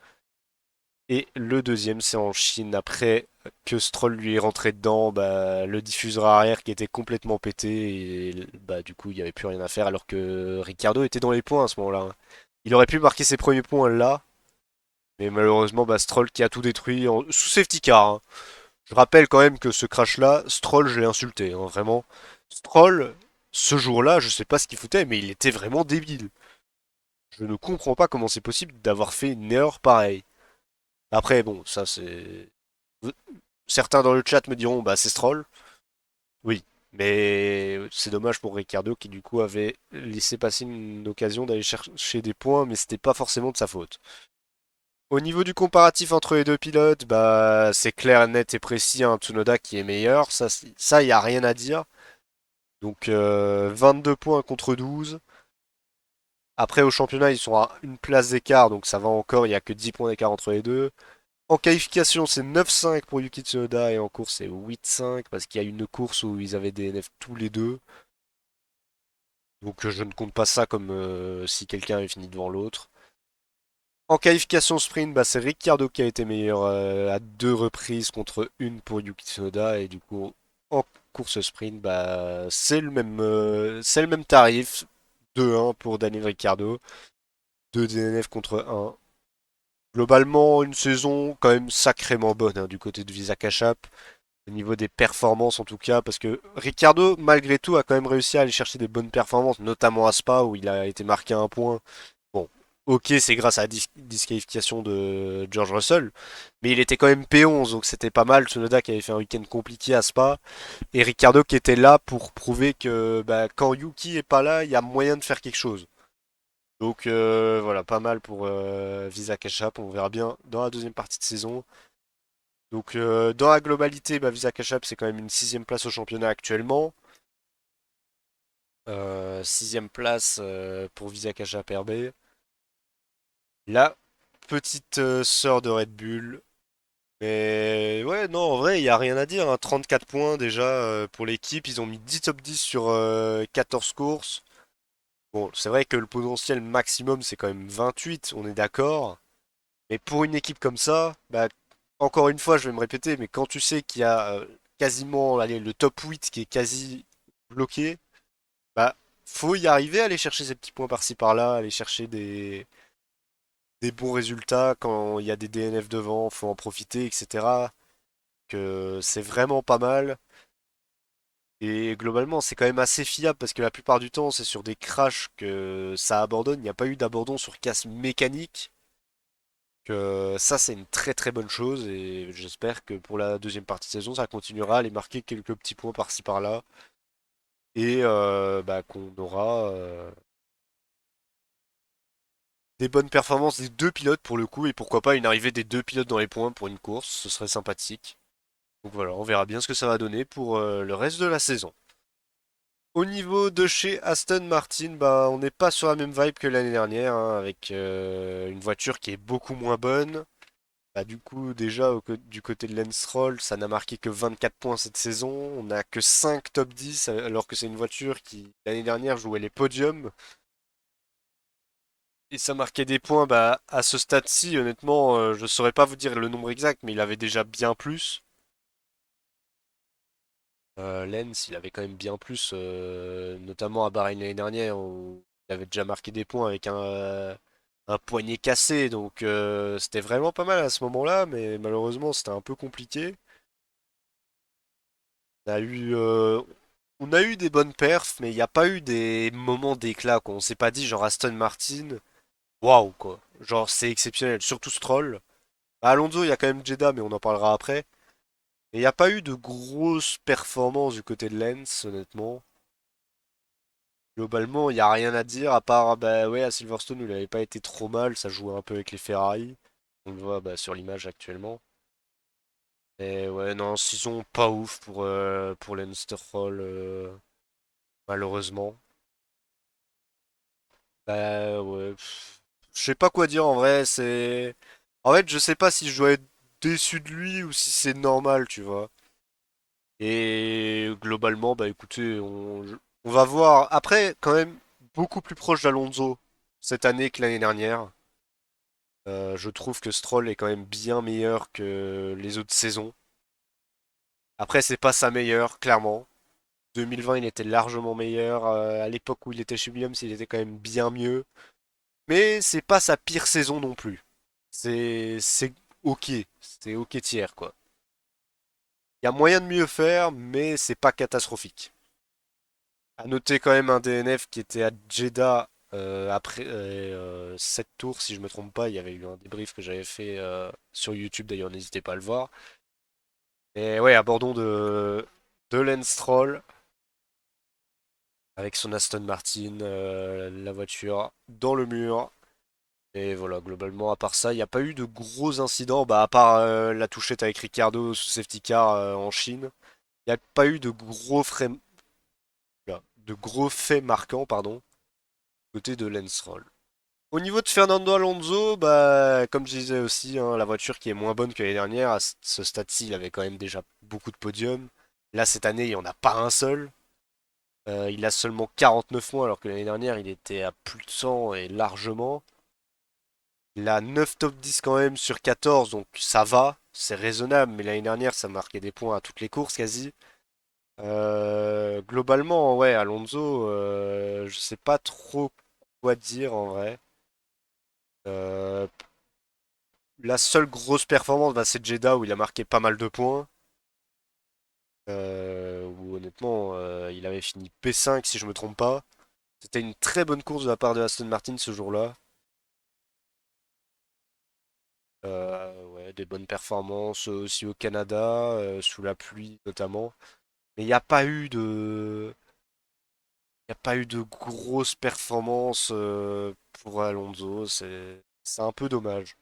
Speaker 1: Et le deuxième, c'est en Chine. Après que Stroll lui est rentré dedans, bah, le diffuseur arrière qui était complètement pété. Et bah, du coup, il n'y avait plus rien à faire alors que Ricciardo était dans les points à ce moment-là. Il aurait pu marquer ses premiers points là. Mais malheureusement, bah, Stroll qui a tout détruit sous safety car, hein. Je rappelle quand même que ce crash-là, Stroll, je l'ai insulté, hein, vraiment. Stroll, ce jour-là, je sais pas ce qu'il foutait, mais il était vraiment débile. Je ne comprends pas comment c'est possible d'avoir fait une erreur pareille. Après, bon, ça c'est. Certains dans le chat me diront, bah c'est Stroll. Oui, mais c'est dommage pour Ricardo qui du coup avait laissé passer une occasion d'aller chercher des points, mais c'était pas forcément de sa faute. Au niveau du comparatif entre les deux pilotes, bah c'est clair, net et précis, un Tsunoda qui est meilleur, ça y a rien à dire. Donc 22 points contre 12. Après au championnat ils sont à une place d'écart, donc ça va encore, il y a que 10 points d'écart entre les deux. En qualification, c'est 9-5 pour Yuki Tsunoda et en course, c'est 8-5 parce qu'il y a une course où ils avaient des DNF tous les deux. Donc je ne compte pas ça comme si quelqu'un avait fini devant l'autre. En qualification sprint, bah, c'est Ricciardo qui a été meilleur à deux reprises contre une pour Yuki Tsunoda et du coup en course sprint, bah, c'est le même tarif. 2-1 pour Daniel Ricciardo, 2 DNF contre 1. Globalement, une saison quand même sacrément bonne hein, du côté de Visa Cash App. Au niveau des performances en tout cas, parce que Ricardo, malgré tout, a quand même réussi à aller chercher des bonnes performances, notamment à Spa où il a été marqué un point. Bon, ok, c'est grâce à la disqualification de George Russell, mais il était quand même P11, donc c'était pas mal. Tsunoda qui avait fait un week-end compliqué à Spa, et Ricardo qui était là pour prouver que bah, quand Yuki est pas là, il y a moyen de faire quelque chose. Donc voilà, pas mal pour Visa Cash App, on verra bien dans la deuxième partie de saison. Donc dans la globalité, bah, Visa Cash App c'est quand même une sixième place au championnat actuellement. Sixième place pour Visa Cash App RB. La petite sœur de Red Bull. Mais ouais, non, en vrai, il n'y a rien à dire, hein. 34 points déjà pour l'équipe. Ils ont mis 10 top 10 sur 14 courses. Bon, c'est vrai que le potentiel maximum c'est quand même 28, on est d'accord. Mais pour une équipe comme ça, bah, encore une fois, je vais me répéter, mais quand tu sais qu'il y a quasiment allez, le top 8 qui est quasi bloqué, bah faut y arriver, aller chercher ces petits points par-ci par-là, aller chercher des bons résultats quand il y a des DNF devant, faut en profiter, etc. Que c'est vraiment pas mal. Et globalement, c'est quand même assez fiable parce que la plupart du temps, c'est sur des crashs que ça abandonne. Il n'y a pas eu d'abandon sur casse mécanique. Ça, c'est une très très bonne chose et j'espère que pour la deuxième partie de saison, ça continuera à aller marquer quelques petits points par-ci par-là et bah, qu'on aura des bonnes performances des deux pilotes pour le coup et pourquoi pas une arrivée des deux pilotes dans les points pour une course, ce serait sympathique. Donc voilà, on verra bien ce que ça va donner pour le reste de la saison. Au niveau de chez Aston Martin, bah, on n'est pas sur la même vibe que l'année dernière, hein, avec une voiture qui est beaucoup moins bonne. Bah, du coup, déjà, du côté de Lance Stroll, ça n'a marqué que 24 points cette saison. On n'a que 5 top 10, alors que c'est une voiture qui, l'année dernière, jouait les podiums. Et ça marquait des points, bah, à ce stade-ci, honnêtement, je saurais pas vous dire le nombre exact, mais il avait déjà bien plus. Lens, il avait quand même bien plus, notamment à Bahreïn l'année dernière, où il avait déjà marqué des points avec un poignet cassé, donc c'était vraiment pas mal à ce moment-là, mais malheureusement c'était un peu compliqué. On a eu, euh, on a eu des bonnes perfs, mais il n'y a pas eu des moments d'éclat, quoi. On s'est pas dit genre Aston Martin, waouh quoi. Genre c'est exceptionnel, surtout Stroll. À Alonso, il y a quand même Jeddah, mais on en parlera après. Et il n'y a pas eu de grosses performances du côté de Lens, honnêtement. Globalement, il n'y a rien à dire à part, bah ouais, à Silverstone, il n'avait pas été trop mal, ça jouait un peu avec les Ferrari. On le voit bah, sur l'image actuellement. Et ouais, non, saison pas ouf pour Lance Stroll, malheureusement. Bah ouais, je sais pas quoi dire en vrai, c'est... En fait, je sais pas si je dois être déçu de lui ou si c'est normal, tu vois. Et globalement, bah écoutez, on va voir. Après, quand même, beaucoup plus proche d'Alonso cette année que l'année dernière. Je trouve que Stroll est quand même bien meilleur que les autres saisons. Après, c'est pas sa meilleure, clairement. 2020, il était largement meilleur. À l'époque où il était chez Williams, il était quand même bien mieux. Mais c'est pas sa pire saison non plus. C'est ok. C'est ok tiers, quoi. Il y a moyen de mieux faire, mais c'est pas catastrophique. À noter quand même un DNF qui était à Jeddah après 7 tours, si je me trompe pas. Il y avait eu un débrief que j'avais fait sur YouTube, d'ailleurs, n'hésitez pas à le voir. Et ouais, abordons de Lance Stroll avec son Aston Martin, la voiture dans le mur. Et voilà, globalement, à part ça, il n'y a pas eu de gros incidents, bah, à part la touchette avec Ricciardo sous safety car en Chine. Il n'y a pas eu de gros faits marquants, pardon, côté de Lance Stroll. Au niveau de Fernando Alonso, bah, comme je disais aussi, hein, la voiture qui est moins bonne que l'année dernière, à ce stade-ci, il avait quand même déjà beaucoup de podiums. Là, cette année, il n'y en a pas un seul. Il a seulement 49 points alors que l'année dernière il était à plus de 100 et largement. Il a 9 top 10 quand même sur 14 donc ça va, c'est raisonnable, mais l'année dernière ça marquait des points à toutes les courses quasi. Globalement, ouais, Alonso, je sais pas trop quoi dire en vrai. Euh, la seule grosse performance, bah, c'est Jeddah où il a marqué pas mal de points. Où honnêtement il avait fini P5 si je me trompe pas. C'était une très bonne course de la part de Aston Martin ce jour-là. Ouais, des bonnes performances aussi au Canada, sous la pluie notamment. Mais il n'y a pas eu de, il y a pas eu de grosses performances pour Alonso. C'est un peu dommage.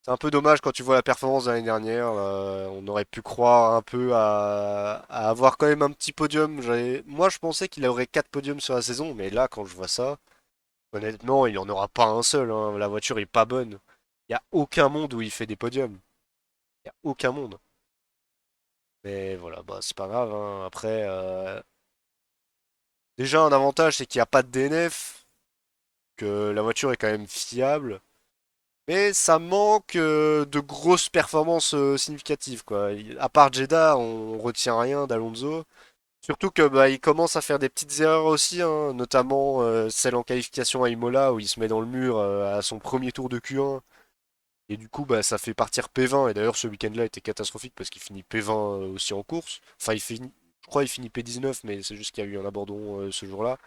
Speaker 1: C'est un peu dommage quand tu vois la performance de l'année dernière. On aurait pu croire un peu à avoir quand même un petit podium. Moi, je pensais qu'il aurait 4 podiums sur la saison, mais là, quand je vois ça, honnêtement, il n'y en aura pas un seul, hein. La voiture est pas bonne. Il n'y a aucun monde où il fait des podiums. Il n'y a aucun monde. Mais voilà, bah c'est pas grave, hein. Après, déjà un avantage c'est qu'il n'y a pas de DNF, que la voiture est quand même fiable. Mais ça manque de grosses performances significatives, quoi. À part Jeddah, on retient rien d'Alonso. Surtout que bah, il commence à faire des petites erreurs aussi, hein, notamment celle en qualification à Imola où il se met dans le mur à son premier tour de Q1. Et du coup, bah, ça fait partir P20. Et d'ailleurs, ce week-end-là était catastrophique parce qu'il finit P20 aussi en course. Enfin, je crois qu'il finit P19, mais c'est juste qu'il y a eu un abandon ce jour-là.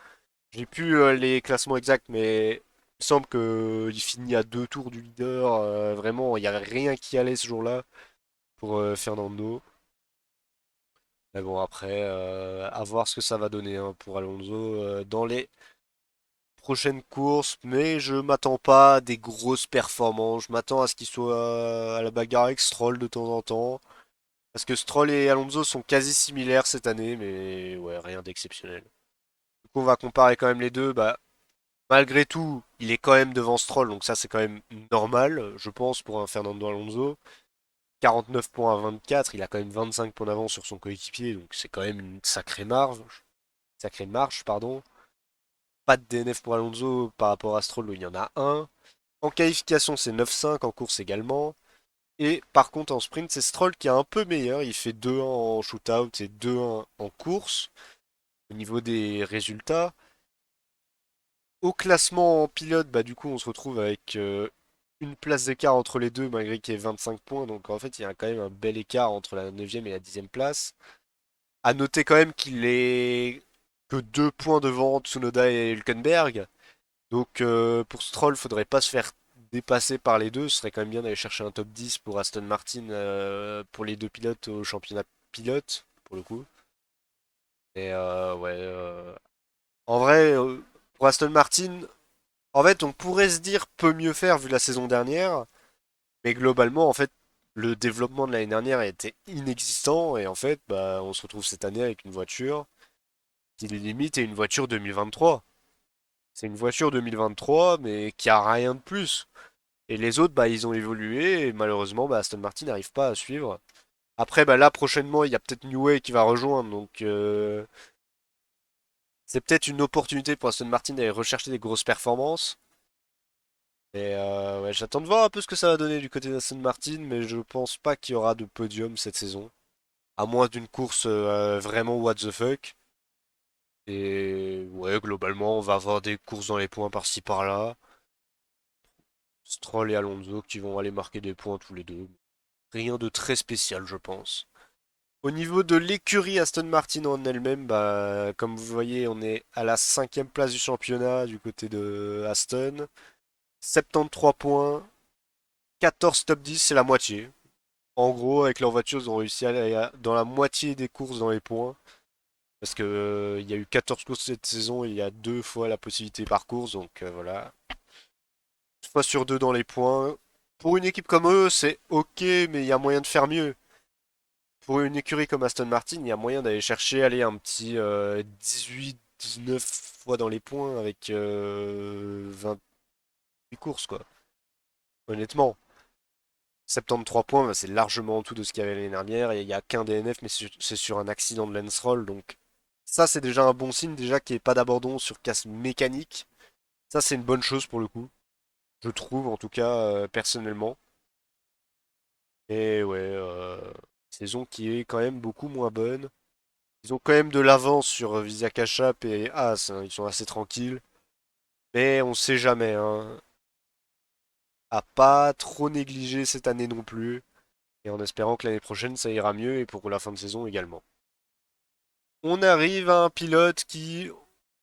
Speaker 1: J'ai plus les classements exacts, mais Il semble qu'il finit à 2 tours du leader. Vraiment, il n'y a rien qui allait ce jour-là pour Fernando. Mais bon, après, à voir ce que ça va donner hein, pour Alonso dans les prochaines courses. Mais je m'attends pas à des grosses performances. Je m'attends à ce qu'il soit à la bagarre avec Stroll de temps en temps. Parce que Stroll et Alonso sont quasi similaires cette année, mais ouais, rien d'exceptionnel. Du coup, on va comparer quand même les deux. Bah, malgré tout, il est quand même devant Stroll, donc ça c'est quand même normal, je pense, pour un Fernando Alonso. 49 points à 24, il a quand même 25 points d'avance sur son coéquipier, donc c'est quand même une sacrée marche, pardon. Pas de DNF pour Alonso par rapport à Stroll où il y en a un. En qualification, c'est 9-5, en course également. Et par contre, en sprint, c'est Stroll qui est un peu meilleur. Il fait 2-1 en shootout et 2-1 en course. Au niveau des résultats, au classement en pilote, bah du coup, on se retrouve avec une place d'écart entre les deux, malgré qu'il y ait 25 points. Donc en fait, il y a quand même un bel écart entre la 9e et la 10e place. À noter quand même qu'il est que 2 points devant Tsunoda et Hülkenberg. Donc pour Stroll, faudrait pas se faire dépasser par les deux. Ce serait quand même bien d'aller chercher un top 10 pour Aston Martin, pour les deux pilotes au championnat pilote, pour le coup. Et ouais, en vrai, pour Aston Martin, en fait, on pourrait se dire peut mieux faire vu la saison dernière, mais globalement, en fait, le développement de l'année dernière était inexistant et en fait, bah, on se retrouve cette année avec une voiture qui limite est une voiture 2023. C'est une voiture 2023, mais qui a rien de plus. Et les autres, bah, ils ont évolué et malheureusement, bah, Aston Martin n'arrive pas à suivre. Après, bah, là, prochainement, il y a peut-être New Way qui va rejoindre, donc c'est peut-être une opportunité pour Aston Martin d'aller rechercher des grosses performances. Et ouais, j'attends de voir un peu ce que ça va donner du côté d'Aston Martin, mais je pense pas qu'il y aura de podium cette saison. À moins d'une course vraiment what the fuck. Et ouais, globalement, on va avoir des courses dans les points par-ci par-là. Stroll et Alonso qui vont aller marquer des points tous les deux. Rien de très spécial, je pense. Au niveau de l'écurie Aston Martin en elle-même, bah, comme vous voyez, on est à la 5e place du championnat du côté de Aston. 73 points, 14 top 10, c'est la moitié. En gros, avec leur voiture, ils ont réussi à aller dans la moitié des courses dans les points. Parce que il y a eu 14 courses cette saison et il y a 2 fois la possibilité par course. Donc voilà. Une fois sur deux dans les points. Pour une équipe comme eux, c'est ok, mais il y a moyen de faire mieux. Pour une écurie comme Aston Martin, il y a moyen d'aller chercher aller un petit 18-19 fois dans les points avec 28 courses, quoi. Honnêtement. 73 points, bah, c'est largement en dessous de ce qu'il y avait l'année dernière. Il n'y a qu'un DNF, mais c'est sur un accident de Lance Roll. Donc, ça, c'est déjà un bon signe. Déjà qu'il n'y ait pas d'abandon sur casse mécanique. Ça, c'est une bonne chose pour le coup. Je trouve, en tout cas, personnellement. Et ouais, saison qui est quand même beaucoup moins bonne. Ils ont quand même de l'avance sur Visa Kachap et As, hein. Ils sont assez tranquilles. Mais on sait jamais, hein. À pas trop négliger cette année non plus. Et en espérant que l'année prochaine, ça ira mieux et pour la fin de saison également. On arrive à un pilote qui...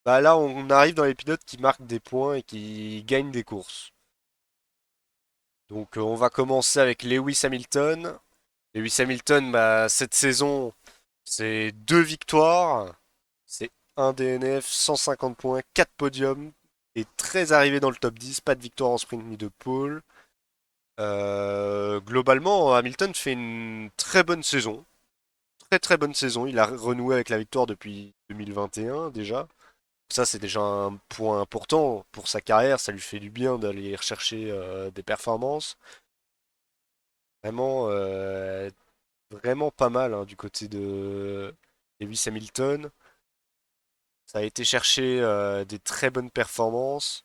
Speaker 1: Bah là, on arrive dans les pilotes qui marquent des points et qui gagnent des courses. Donc on va commencer avec Lewis Hamilton. Lewis Hamilton, bah, cette saison, c'est 2 victoires, c'est un DNF, 150 points, 4 podiums et 13 arrivées dans le top 10, pas de victoire en sprint ni de pole. Globalement, Hamilton fait une très bonne saison. Très très bonne saison. Il a renoué avec la victoire depuis 2021 déjà. Ça, c'est déjà un point important pour sa carrière. Ça lui fait du bien d'aller rechercher des performances. Vraiment, vraiment pas mal hein, du côté de Lewis Hamilton. Ça a été chercher des très bonnes performances.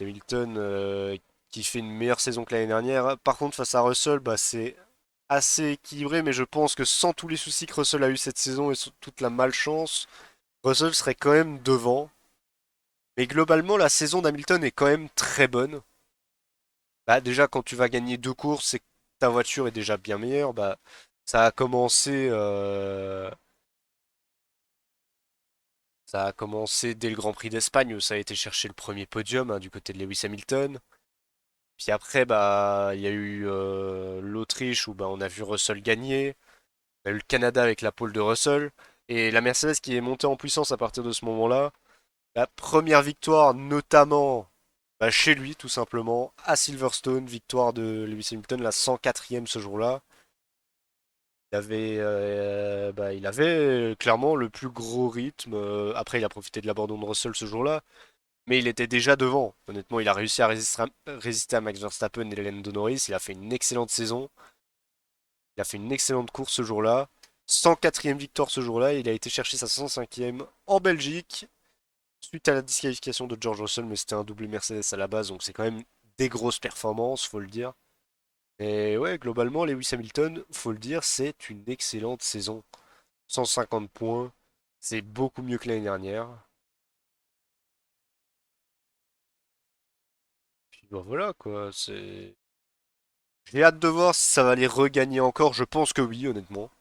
Speaker 1: Hamilton qui fait une meilleure saison que l'année dernière. Par contre, face à Russell, bah, c'est assez équilibré, mais je pense que sans tous les soucis que Russell a eu cette saison et toute la malchance, Russell serait quand même devant. Mais globalement, la saison d'Hamilton est quand même très bonne. Bah, déjà, quand tu vas gagner 2 courses et que ta voiture est déjà bien meilleure, bah, ça a commencé, Ça a commencé dès le Grand Prix d'Espagne où ça a été chercher le premier podium hein, du côté de Lewis Hamilton. Puis après, bah, il y a eu l'Autriche où bah, on a vu Russell gagner. On a eu le Canada avec la pole de Russell. Et la Mercedes qui est montée en puissance à partir de ce moment-là. La première victoire, notamment bah, chez lui, tout simplement, à Silverstone, victoire de Lewis Hamilton, la 104e ce jour-là. Il avait clairement le plus gros rythme. Après, il a profité de l'abandon de Russell ce jour-là, mais il était déjà devant. Honnêtement, il a réussi à résister à Max Verstappen et Lando Norris. Il a fait une excellente saison. Il a fait une excellente course ce jour-là. 104e victoire ce jour-là. Il a été chercher sa 105e en Belgique suite à la disqualification de George Russell, mais c'était un double Mercedes à la base, donc c'est quand même des grosses performances, faut le dire. Et ouais, globalement, Lewis Hamilton, faut le dire, c'est une excellente saison. 150 points, c'est beaucoup mieux que l'année dernière. Puis bah voilà quoi, c'est. J'ai hâte de voir si ça va les regagner encore, je pense que oui, honnêtement.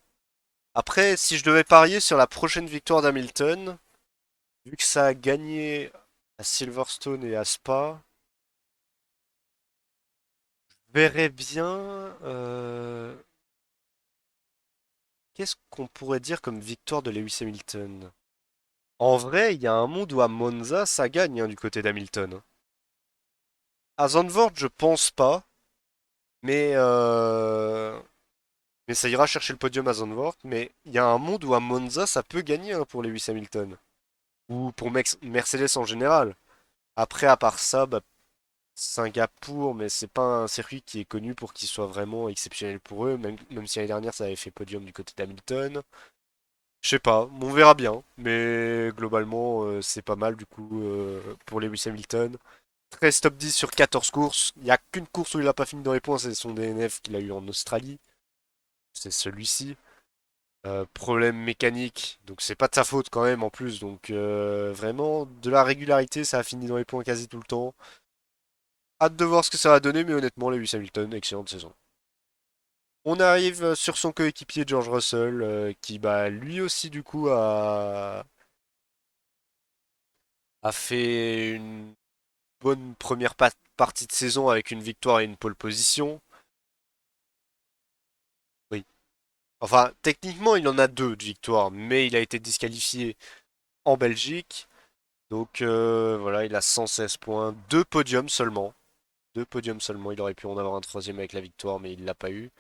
Speaker 1: Après, si je devais parier sur la prochaine victoire d'Hamilton, vu que ça a gagné à Silverstone et à Spa, je verrais bien. Qu'est-ce qu'on pourrait dire comme victoire de Lewis Hamilton? En vrai, il y a un monde où à Monza, ça gagne hein, du côté d'Hamilton. À Zandvoort, je pense pas, mais, mais ça ira chercher le podium à Zandvoort. Mais il y a un monde où à Monza, ça peut gagner hein, pour Lewis Hamilton. Ou pour Mercedes en général. Après, à part ça, bah, Singapour, mais c'est pas un circuit qui est connu pour qu'il soit vraiment exceptionnel pour eux, même si l'année dernière ça avait fait podium du côté d'Hamilton. Je sais pas, on verra bien, mais globalement c'est pas mal du coup pour Lewis Hamilton. 13 top 10 sur 14 courses, il n'y a qu'une course où il n'a pas fini dans les points, c'est son DNF qu'il a eu en Australie, c'est celui-ci. Problème mécanique, donc c'est pas de sa faute quand même en plus, donc vraiment de la régularité, ça a fini dans les points quasi tout le temps. Hâte de voir ce que ça va donner, mais honnêtement, Lewis Hamilton, excellente saison. On arrive sur son coéquipier George Russell, qui bah, lui aussi du coup a fait une bonne première partie de saison avec une victoire et une pole position. Oui. Enfin, techniquement, il en a deux de victoires, mais il a été disqualifié en Belgique. Donc voilà, il a 116 points, deux podiums seulement. Deux podiums seulement, il aurait pu en avoir un troisième avec la victoire, mais il l'a pas eu.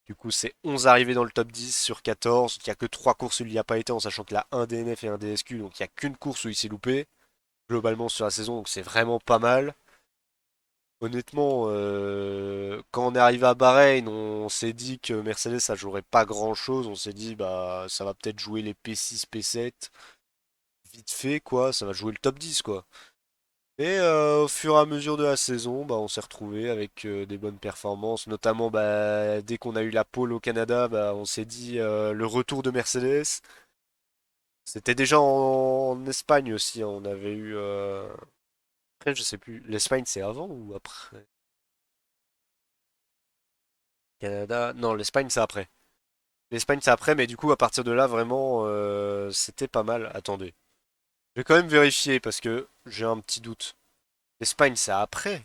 Speaker 1: Du coup, c'est 11 arrivées dans le top 10 sur 14. Il n'y a que 3 courses où il n'y a pas été, en sachant qu'il a un DNF et un DSQ, donc il n'y a qu'une course où il s'est loupé. Globalement sur la saison, donc c'est vraiment pas mal. Honnêtement, quand on est arrivé à Bahreïn, on s'est dit que Mercedes ça jouerait pas grand-chose. On s'est dit bah ça va peut-être jouer les P6, P7 vite fait quoi, ça va jouer le top 10 quoi. Et au fur et à mesure de la saison, bah, on s'est retrouvé avec des bonnes performances, notamment bah, dès qu'on a eu la pole au Canada, bah, on s'est dit le retour de Mercedes. C'était déjà en Espagne aussi, hein, on avait eu. Après, je sais plus, l'Espagne c'est avant ou après? Canada, non, l'Espagne c'est après. L'Espagne c'est après, mais du coup à partir de là vraiment c'était pas mal. Attendez, je vais quand même vérifier parce que j'ai un petit doute. L'Espagne c'est après?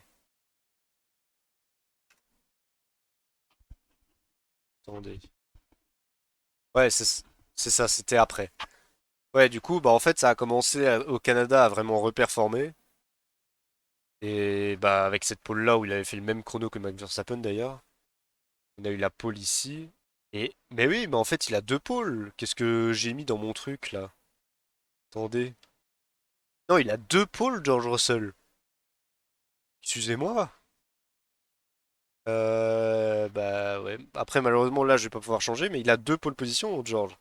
Speaker 1: Attendez. Ouais, c'est ça, c'était après. Ouais, du coup, bah en fait, ça a commencé au Canada à vraiment reperformer. Et bah avec cette pole-là où il avait fait le même chrono que Max Verstappen d'ailleurs. On a eu la pole ici. Et mais oui, mais en fait, il a deux pôles. Qu'est-ce que j'ai mis dans mon truc là? Attendez. Non, il a deux pôles, George Russell. Excusez-moi. Bah ouais. Après, malheureusement, là, je vais pas pouvoir changer, mais il a deux pôles position, George.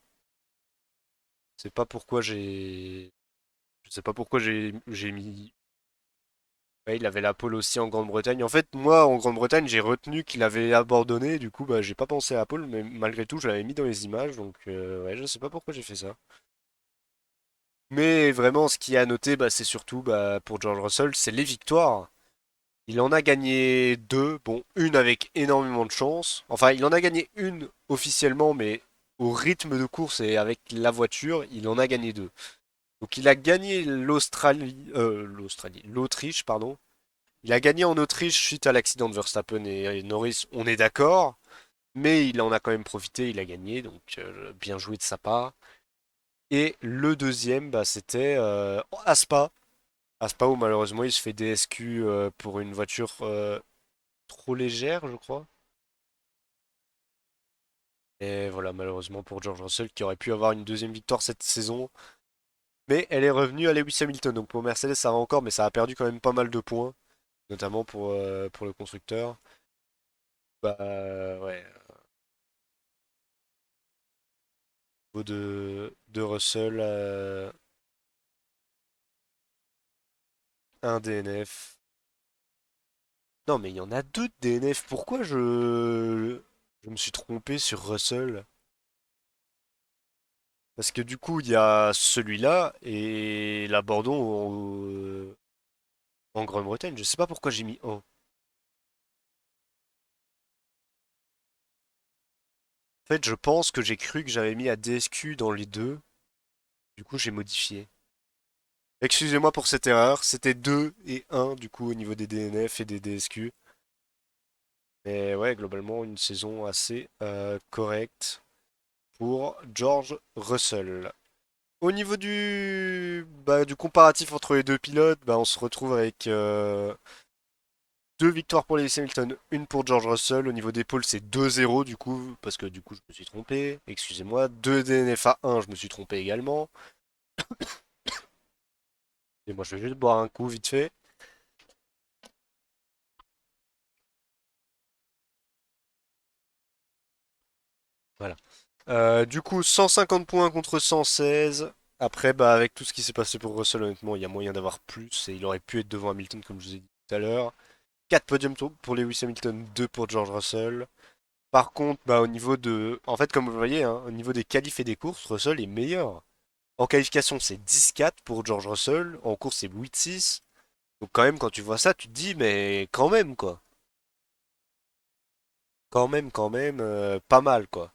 Speaker 1: C'est pas pourquoi j'ai. Je sais pas pourquoi j'ai mis. Ouais, il avait la pole aussi en Grande-Bretagne. En fait, moi, en Grande-Bretagne, j'ai retenu qu'il avait abandonné. Du coup, bah, j'ai pas pensé à la pole, mais malgré tout, je l'avais mis dans les images. Donc, ouais, je sais pas pourquoi j'ai fait ça. Mais vraiment, ce qui est à noter, bah, c'est surtout bah, pour George Russell, c'est les victoires. Il en a gagné deux. Bon, une avec énormément de chance. Enfin, il en a gagné une officiellement, mais au rythme de course et avec la voiture, il en a gagné deux. Donc il a gagné l'Autriche, pardon. Il a gagné en Autriche suite à l'accident de Verstappen et Norris, on est d'accord. Mais il en a quand même profité, il a gagné, donc bien joué de sa part. Et le deuxième, bah, c'était Aspa. Aspa où malheureusement il se fait DSQ pour une voiture trop légère, je crois. Et voilà, malheureusement pour George Russell qui aurait pu avoir une deuxième victoire cette saison. Mais elle est revenue à Lewis Hamilton. Donc pour Mercedes, ça va encore, mais ça a perdu quand même pas mal de points, notamment pour le constructeur. Bah ouais, au niveau de Russell, un DNF. Non, mais il y en a deux de DNF. Pourquoi je me suis trompé sur Russell? Parce que du coup, il y a celui-là et l'abandon en Grande-Bretagne. Je sais pas pourquoi j'ai mis un. En fait, je pense que j'ai cru que j'avais mis à DSQ dans les deux. Du coup, j'ai modifié. Excusez-moi pour cette erreur. C'était 2 et un du coup au niveau des DNF et des DSQ. Mais ouais, globalement, une saison assez correcte pour George Russell. Au niveau du comparatif entre les deux pilotes, bah, on se retrouve avec deux victoires pour Lewis Hamilton, une pour George Russell. Au niveau des pôles, c'est 2-0 du coup, parce que du coup, je me suis trompé. Excusez-moi. 2 DNF à 1, je me suis trompé également. Et moi, je vais juste boire un coup vite fait. Voilà. Du coup, 150 points contre 116. Après, bah, avec tout ce qui s'est passé pour Russell, honnêtement, il y a moyen d'avoir plus et il aurait pu être devant Hamilton, comme je vous ai dit tout à l'heure. 4 podiums pour Lewis Hamilton, 2 pour George Russell. Par contre, bah, au niveau de. En fait, comme vous le voyez, hein, au niveau des qualifs et des courses, Russell est meilleur. En qualification, c'est 10-4 pour George Russell. En course, c'est 8-6. Donc, quand même, quand tu vois ça, tu te dis, mais quand même, quoi. Quand même, pas mal, quoi.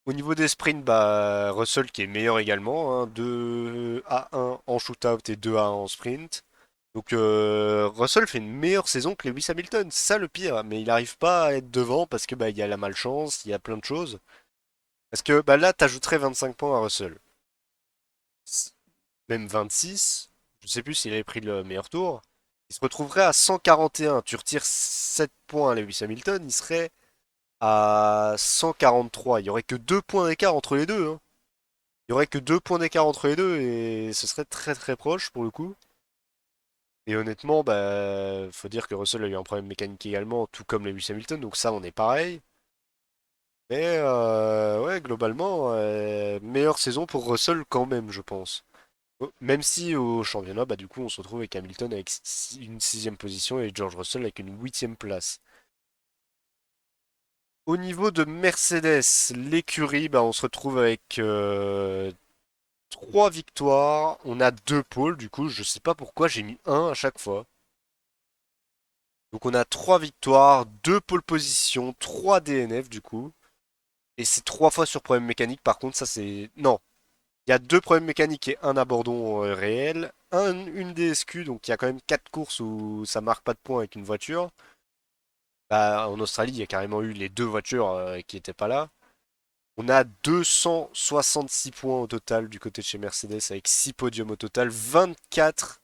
Speaker 1: Au niveau des sprints, bah, Russell qui est meilleur également, hein, 2 à 1 en shootout et 2 à 1 en sprint. Donc Russell fait une meilleure saison que Lewis Hamilton, c'est ça le pire, mais il n'arrive pas à être devant parce que bah, il y a la malchance, il y a plein de choses. Parce que bah, là, t'ajouterais 25 points à Russell. Même 26, je sais plus s'il avait pris le meilleur tour. Il se retrouverait à 141. Tu retires 7 points à Lewis Hamilton, il serait à 143. Il y aurait que 2 points d'écart entre les deux, hein. Il y aurait que 2 points d'écart entre les deux et ce serait très très proche pour le coup. Et honnêtement, bah, faut dire que Russell a eu un problème mécanique également, tout comme Lewis Hamilton, donc ça on est pareil. Mais ouais, globalement, meilleure saison pour Russell quand même, je pense. Même si au championnat, bah, du coup, on se retrouve avec Hamilton avec une sixième position et George Russell avec une huitième place. Au niveau de Mercedes, l'écurie, bah, on se retrouve avec trois victoires. On a deux pôles, du coup, je sais pas pourquoi j'ai mis un à chaque fois. Donc on a trois victoires, deux pôles position, trois DNF du coup. Et c'est trois fois sur problème mécanique, par contre, ça c'est. Non, il y a deux problèmes mécaniques et un abandon réel. Une DSQ, donc il y a quand même quatre courses où ça marque pas de points avec une voiture. Bah, en Australie, il y a carrément eu les deux voitures qui étaient pas là. On a 266 points au total du côté de chez Mercedes avec 6 podiums au total, 24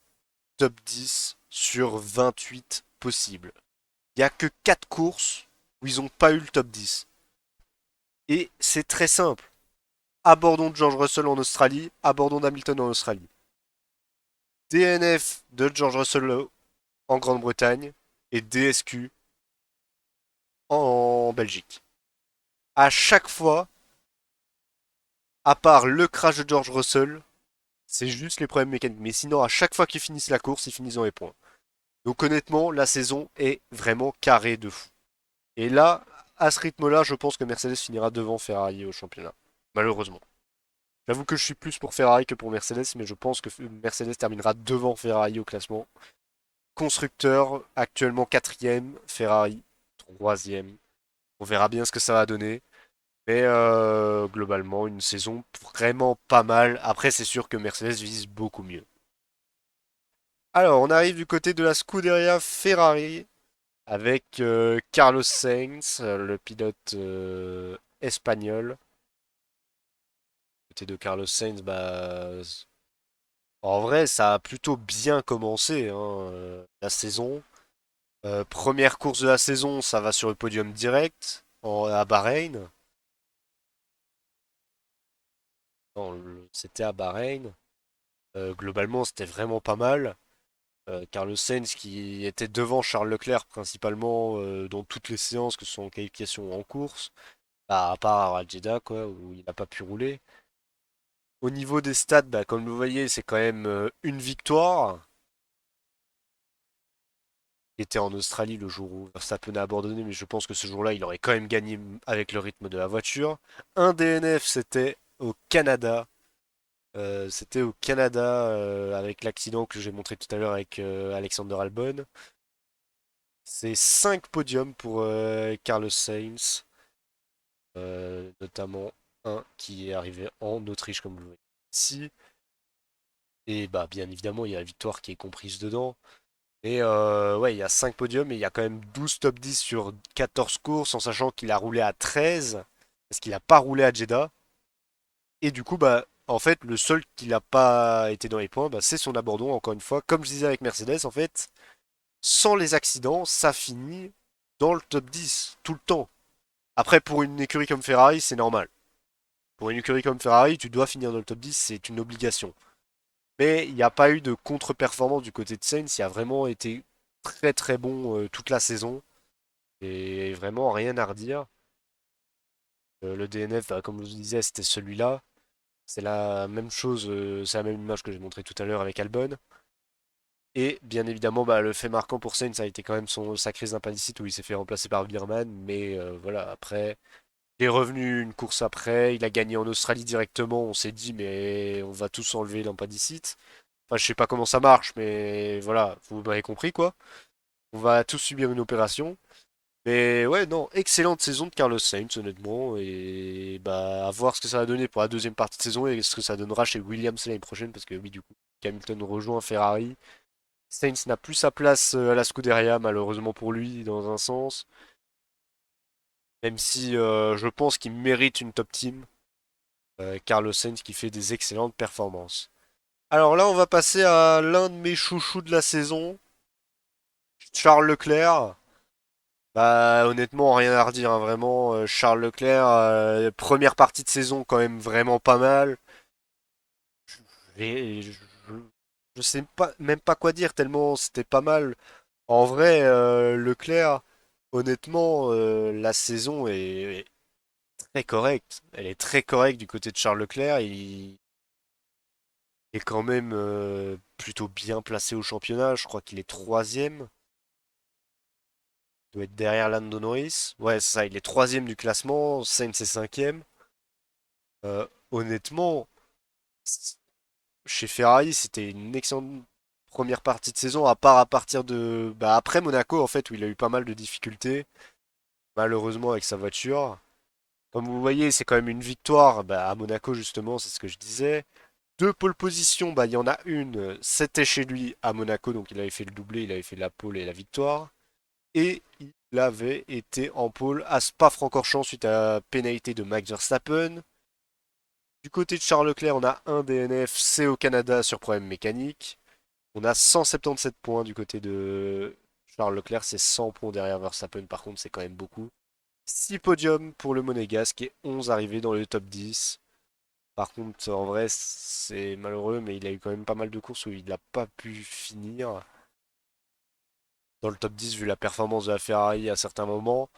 Speaker 1: top 10 sur 28 possibles. Il n'y a que 4 courses où ils n'ont pas eu le top 10. Et c'est très simple. Abandon de George Russell en Australie, abandon d'Hamilton en Australie. DNF de George Russell en Grande-Bretagne et DSQ en Belgique. À chaque fois, à part le crash de George Russell, c'est juste les problèmes mécaniques. Mais sinon, à chaque fois qu'ils finissent la course, ils finissent dans les points. Donc honnêtement, la saison est vraiment carrée de fou. Et là, à ce rythme-là, je pense que Mercedes finira devant Ferrari au championnat. Malheureusement. J'avoue que je suis plus pour Ferrari que pour Mercedes, mais je pense que Mercedes terminera devant Ferrari au classement. Constructeur, actuellement quatrième, Ferrari troisième. On verra bien ce que ça va donner. Mais globalement, une saison vraiment pas mal. Après, c'est sûr que Mercedes vise beaucoup mieux. Alors, on arrive du côté de la Scuderia Ferrari avec Carlos Sainz, le pilote espagnol. Côté de Carlos Sainz, bah, en vrai, ça a plutôt bien commencé hein, la saison. Première course de la saison, ça va sur le podium direct à Bahreïn. Non, c'était à Bahreïn. Globalement, c'était vraiment pas mal. Carlos Sainz qui était devant Charles Leclerc principalement dans toutes les séances, que ce soit en qualification ou en course, bah, à part à Jeddah quoi, où il n'a pas pu rouler. Au niveau des stats, bah, comme vous voyez, c'est quand même une victoire. Il était en Australie le jour où Verstappen a abandonné, mais je pense que ce jour-là, il aurait quand même gagné avec le rythme de la voiture. Un DNF, c'était au Canada. C'était au Canada avec l'accident que j'ai montré tout à l'heure avec Alexander Albon. C'est 5 podiums pour Carlos Sainz, notamment un qui est arrivé en Autriche, comme vous le voyez ici. Et bah, bien évidemment, il y a la victoire qui est comprise dedans. Et ouais, il y a 5 podiums et il y a quand même 12 top 10 sur 14 courses, en sachant qu'il a roulé à 13, parce qu'il n'a pas roulé à Jeddah. Et du coup, bah, en fait, le seul qui n'a pas été dans les points, bah, c'est son abandon, encore une fois. Comme je disais avec Mercedes, en fait, sans les accidents, ça finit dans le top 10, tout le temps. Après, pour une écurie comme Ferrari, c'est normal. Pour une écurie comme Ferrari, tu dois finir dans le top 10, c'est une obligation. Mais il n'y a pas eu de contre-performance du côté de Sainz, il a vraiment été très très bon toute la saison. Et vraiment rien à redire. Le DNF, bah, comme je vous disais, c'était celui-là. C'est la même chose, c'est la même image que j'ai montré tout à l'heure avec Albon. Et bien évidemment, bah, le fait marquant pour Sainz, ça a été quand même sa crise d'impendicite où il s'est fait remplacer par Birman. Mais voilà, après, il est revenu une course après, il a gagné en Australie directement. On s'est dit, mais on va tous enlever l'impendicite. Enfin, je sais pas comment ça marche, mais voilà, vous m'avez compris quoi. On va tous subir une opération. Mais ouais, non, excellente saison de Carlos Sainz, honnêtement. Et bah, à voir ce que ça va donner pour la deuxième partie de saison et ce que ça donnera chez Williams l'année prochaine. Parce que oui, du coup, Hamilton rejoint Ferrari. Sainz n'a plus sa place à la Scuderia, malheureusement pour lui, dans un sens. Même si je pense qu'il mérite une top team. Carlos Sainz qui fait des excellentes performances. Alors là, on va passer à l'un de mes chouchous de la saison, Charles Leclerc. Bah honnêtement rien à redire hein, vraiment Charles Leclerc première partie de saison quand même vraiment pas mal et je sais pas même pas quoi dire tellement c'était pas mal en vrai Leclerc honnêtement la saison est très correcte elle est très correcte du côté de Charles Leclerc il est quand même plutôt bien placé au championnat je crois qu'il est troisième il doit être derrière Lando Norris ouais c'est ça il est troisième du classement Sainz est cinquième. Honnêtement, chez Ferrari, c'était une excellente première partie de saison, à part à partir de... Bah, après Monaco, en fait, où il a eu pas mal de difficultés, malheureusement avec sa voiture. Comme vous voyez, c'est quand même une victoire bah, à Monaco, justement, c'est ce que je disais. Deux pole positions, bah, il y en a une, c'était chez lui à Monaco, donc il avait fait le doublé, il avait fait la pole et la victoire. Et il avait été en pole à Spa-Francorchamps suite à la pénalité de Max Verstappen. Du côté de Charles Leclerc, on a un DNF, c'est au Canada sur problème mécanique. On a 177 points du côté de Charles Leclerc, c'est 100 points derrière Verstappen, par contre c'est quand même beaucoup. 6 podiums pour le Monégasque et 11 arrivés dans le top 10. Par contre, en vrai, c'est malheureux, mais il a eu quand même pas mal de courses où il n'a pas pu finir dans le top 10 vu la performance de la Ferrari à certains moments.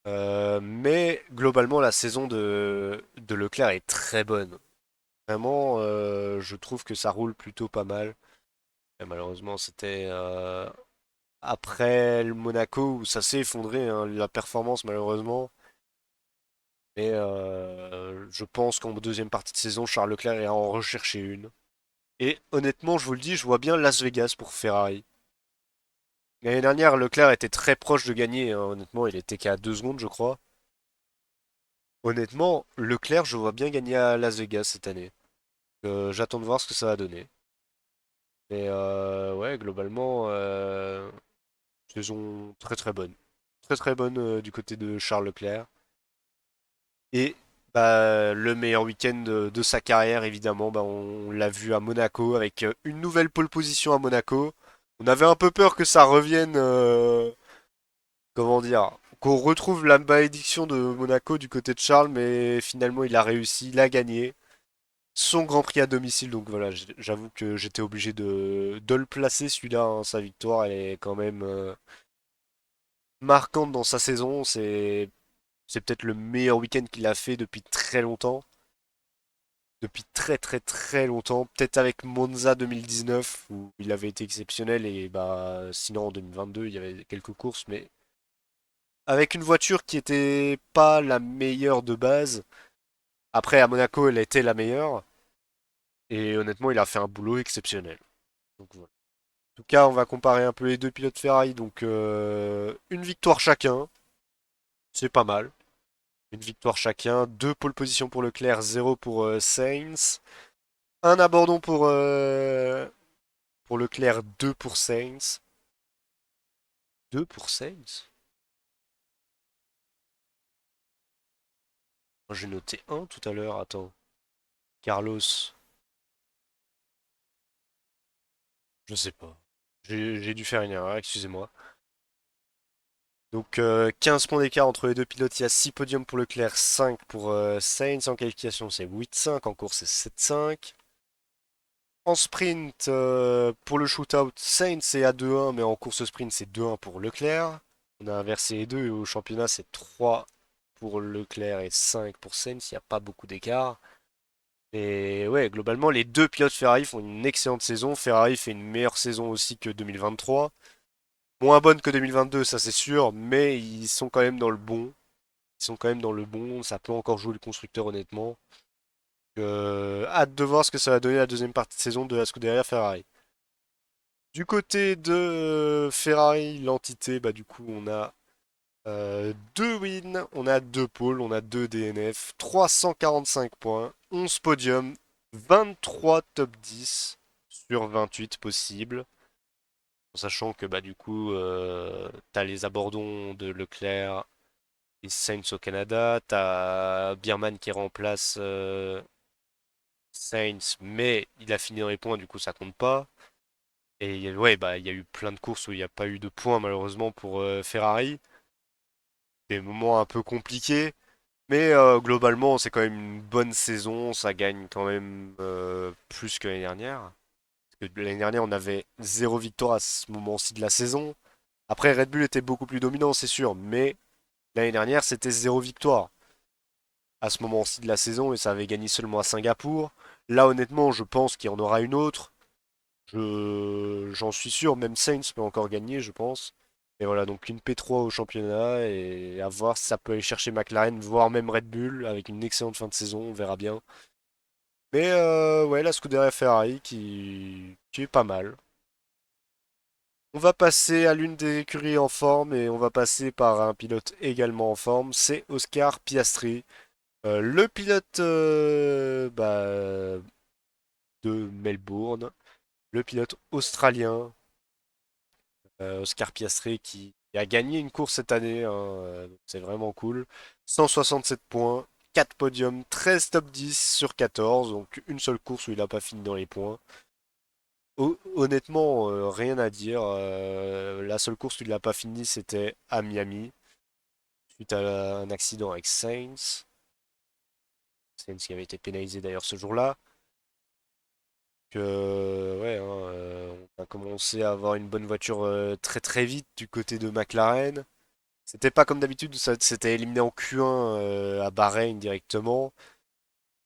Speaker 1: Mais globalement, la saison de Leclerc est très bonne. Vraiment, je trouve que ça roule plutôt pas mal. Et malheureusement, c'était après le Monaco où ça s'est effondré, hein, la performance malheureusement. Mais je pense qu'en deuxième partie de saison, Charles Leclerc ira en rechercher une. Et honnêtement, je vous le dis, je vois bien Las Vegas pour Ferrari. L'année dernière, Leclerc était très proche de gagner, hein, honnêtement, il était qu'à 2 secondes, je crois. Honnêtement, Leclerc, je vois bien gagner à Las Vegas cette année. J'attends de voir ce que ça va donner. Mais ouais, globalement, saison très très bonne. Très très bonne du côté de Charles Leclerc. Et bah, le meilleur week-end de sa carrière, évidemment, bah, on l'a vu à Monaco avec une nouvelle pole position à Monaco. On avait un peu peur que ça revienne, comment dire, qu'on retrouve la malédiction de Monaco du côté de Charles, mais finalement il a réussi, il a gagné son Grand Prix à domicile. Donc voilà, j'avoue que j'étais obligé de le placer celui-là, hein. Sa victoire, elle est quand même marquante dans sa saison. C'est peut-être le meilleur week-end qu'il a fait depuis très longtemps. Depuis très très très longtemps. Peut-être avec Monza 2019 où il avait été exceptionnel et bah sinon en 2022 il y avait quelques courses mais avec une voiture qui était pas la meilleure de base. Après à Monaco elle était la meilleure et honnêtement il a fait un boulot exceptionnel. Donc voilà. En tout cas on va comparer un peu les deux pilotes Ferrari donc une victoire chacun, c'est pas mal. Une victoire chacun, deux pole positions pour Leclerc, zéro pour Sainz. Un abandon pour Leclerc, 2 pour Sainz. 2 pour Sainz? J'ai noté un tout à l'heure, attends. Carlos, je sais pas. J'ai dû faire une erreur, excusez-moi. Donc 15 points d'écart entre les deux pilotes, il y a 6 podiums pour Leclerc, 5 pour Sainz. En qualification, c'est 8-5, en course, c'est 7-5. En sprint, pour le shootout, Sainz est à 2-1, mais en course sprint, c'est 2-1 pour Leclerc. On a inversé les deux et au championnat, c'est 3 pour Leclerc et 5 pour Sainz. Il n'y a pas beaucoup d'écart. Et ouais, globalement, les deux pilotes Ferrari font une excellente saison. Ferrari fait une meilleure saison aussi que 2023. Moins bonne que 2022, ça c'est sûr, mais ils sont quand même dans le bon. Ils sont quand même dans le bon. Ça peut encore jouer le constructeur, honnêtement. Hâte de voir ce que ça va donner la deuxième partie de saison de la Scuderia Ferrari. Du côté de Ferrari, l'entité, bah du coup, on a deux wins, on a deux pôles, on a deux DNF, 345 points, 11 podiums, 23 top 10 sur 28 possibles. En sachant que bah du coup, t'as les abandons de Leclerc et Sainz au Canada, t'as Bierman qui remplace Sainz, mais il a fini dans les points, du coup ça compte pas. Et ouais, bah il y a eu plein de courses où il n'y a pas eu de points malheureusement pour Ferrari. Des moments un peu compliqués. Mais globalement, c'est quand même une bonne saison. Ça gagne quand même plus que l'année dernière. Parce que l'année dernière, on avait zéro victoire à ce moment-ci de la saison. Après, Red Bull était beaucoup plus dominant, c'est sûr. Mais l'année dernière, c'était zéro victoire à ce moment-ci de la saison. Et ça avait gagné seulement à Singapour. Là, honnêtement, je pense qu'il y en aura une autre. J'en suis sûr. Même Sainz peut encore gagner, je pense. Et voilà, donc une P3 au championnat et à voir si ça peut aller chercher McLaren, voire même Red Bull avec une excellente fin de saison, on verra bien. Mais ouais, la Scuderia Ferrari qui est pas mal. On va passer à l'une des écuries en forme et on va passer par un pilote également en forme, c'est Oscar Piastri. Le pilote de Melbourne, le pilote australien, Oscar Piastri qui a gagné une course cette année, hein, donc c'est vraiment cool. 167 points, 4 podiums, 13 top 10 sur 14, donc une seule course où il n'a pas fini dans les points. Honnêtement, rien à dire. La seule course où il n'a pas fini, c'était à Miami, suite à un accident avec Sainz. Sainz qui avait été pénalisé d'ailleurs ce jour-là. Ouais, hein, on a commencé à avoir une bonne voiture très très vite du côté de McLaren. C'était pas comme d'habitude, ça s'était éliminé en Q1 à Bahreïn directement.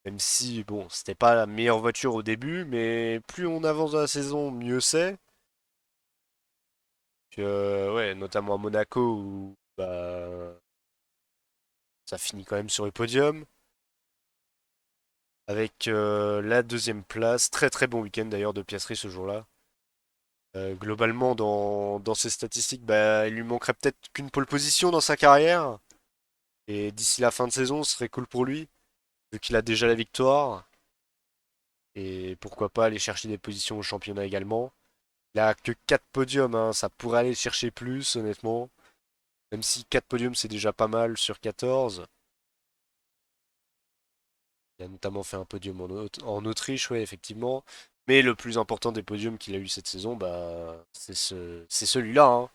Speaker 1: Même si, bon, c'était pas la meilleure voiture au début, mais plus on avance dans la saison, mieux c'est. Ouais, notamment à Monaco où bah, ça finit quand même sur le podium. Avec la deuxième place. Très très bon week-end d'ailleurs de Piastri ce jour-là. Globalement, dans ses statistiques, bah, il lui manquerait peut-être qu'une pole position dans sa carrière. Et d'ici la fin de saison, ce serait cool pour lui, vu qu'il a déjà la victoire. Et pourquoi pas aller chercher des positions au championnat également. Il a que 4 podiums, hein, ça pourrait aller chercher plus, honnêtement. Même si 4 podiums, c'est déjà pas mal sur 14. Il a notamment fait un podium en Autriche, ouais, effectivement. Mais le plus important des podiums qu'il a eu cette saison, bah, c'est celui-là, hein.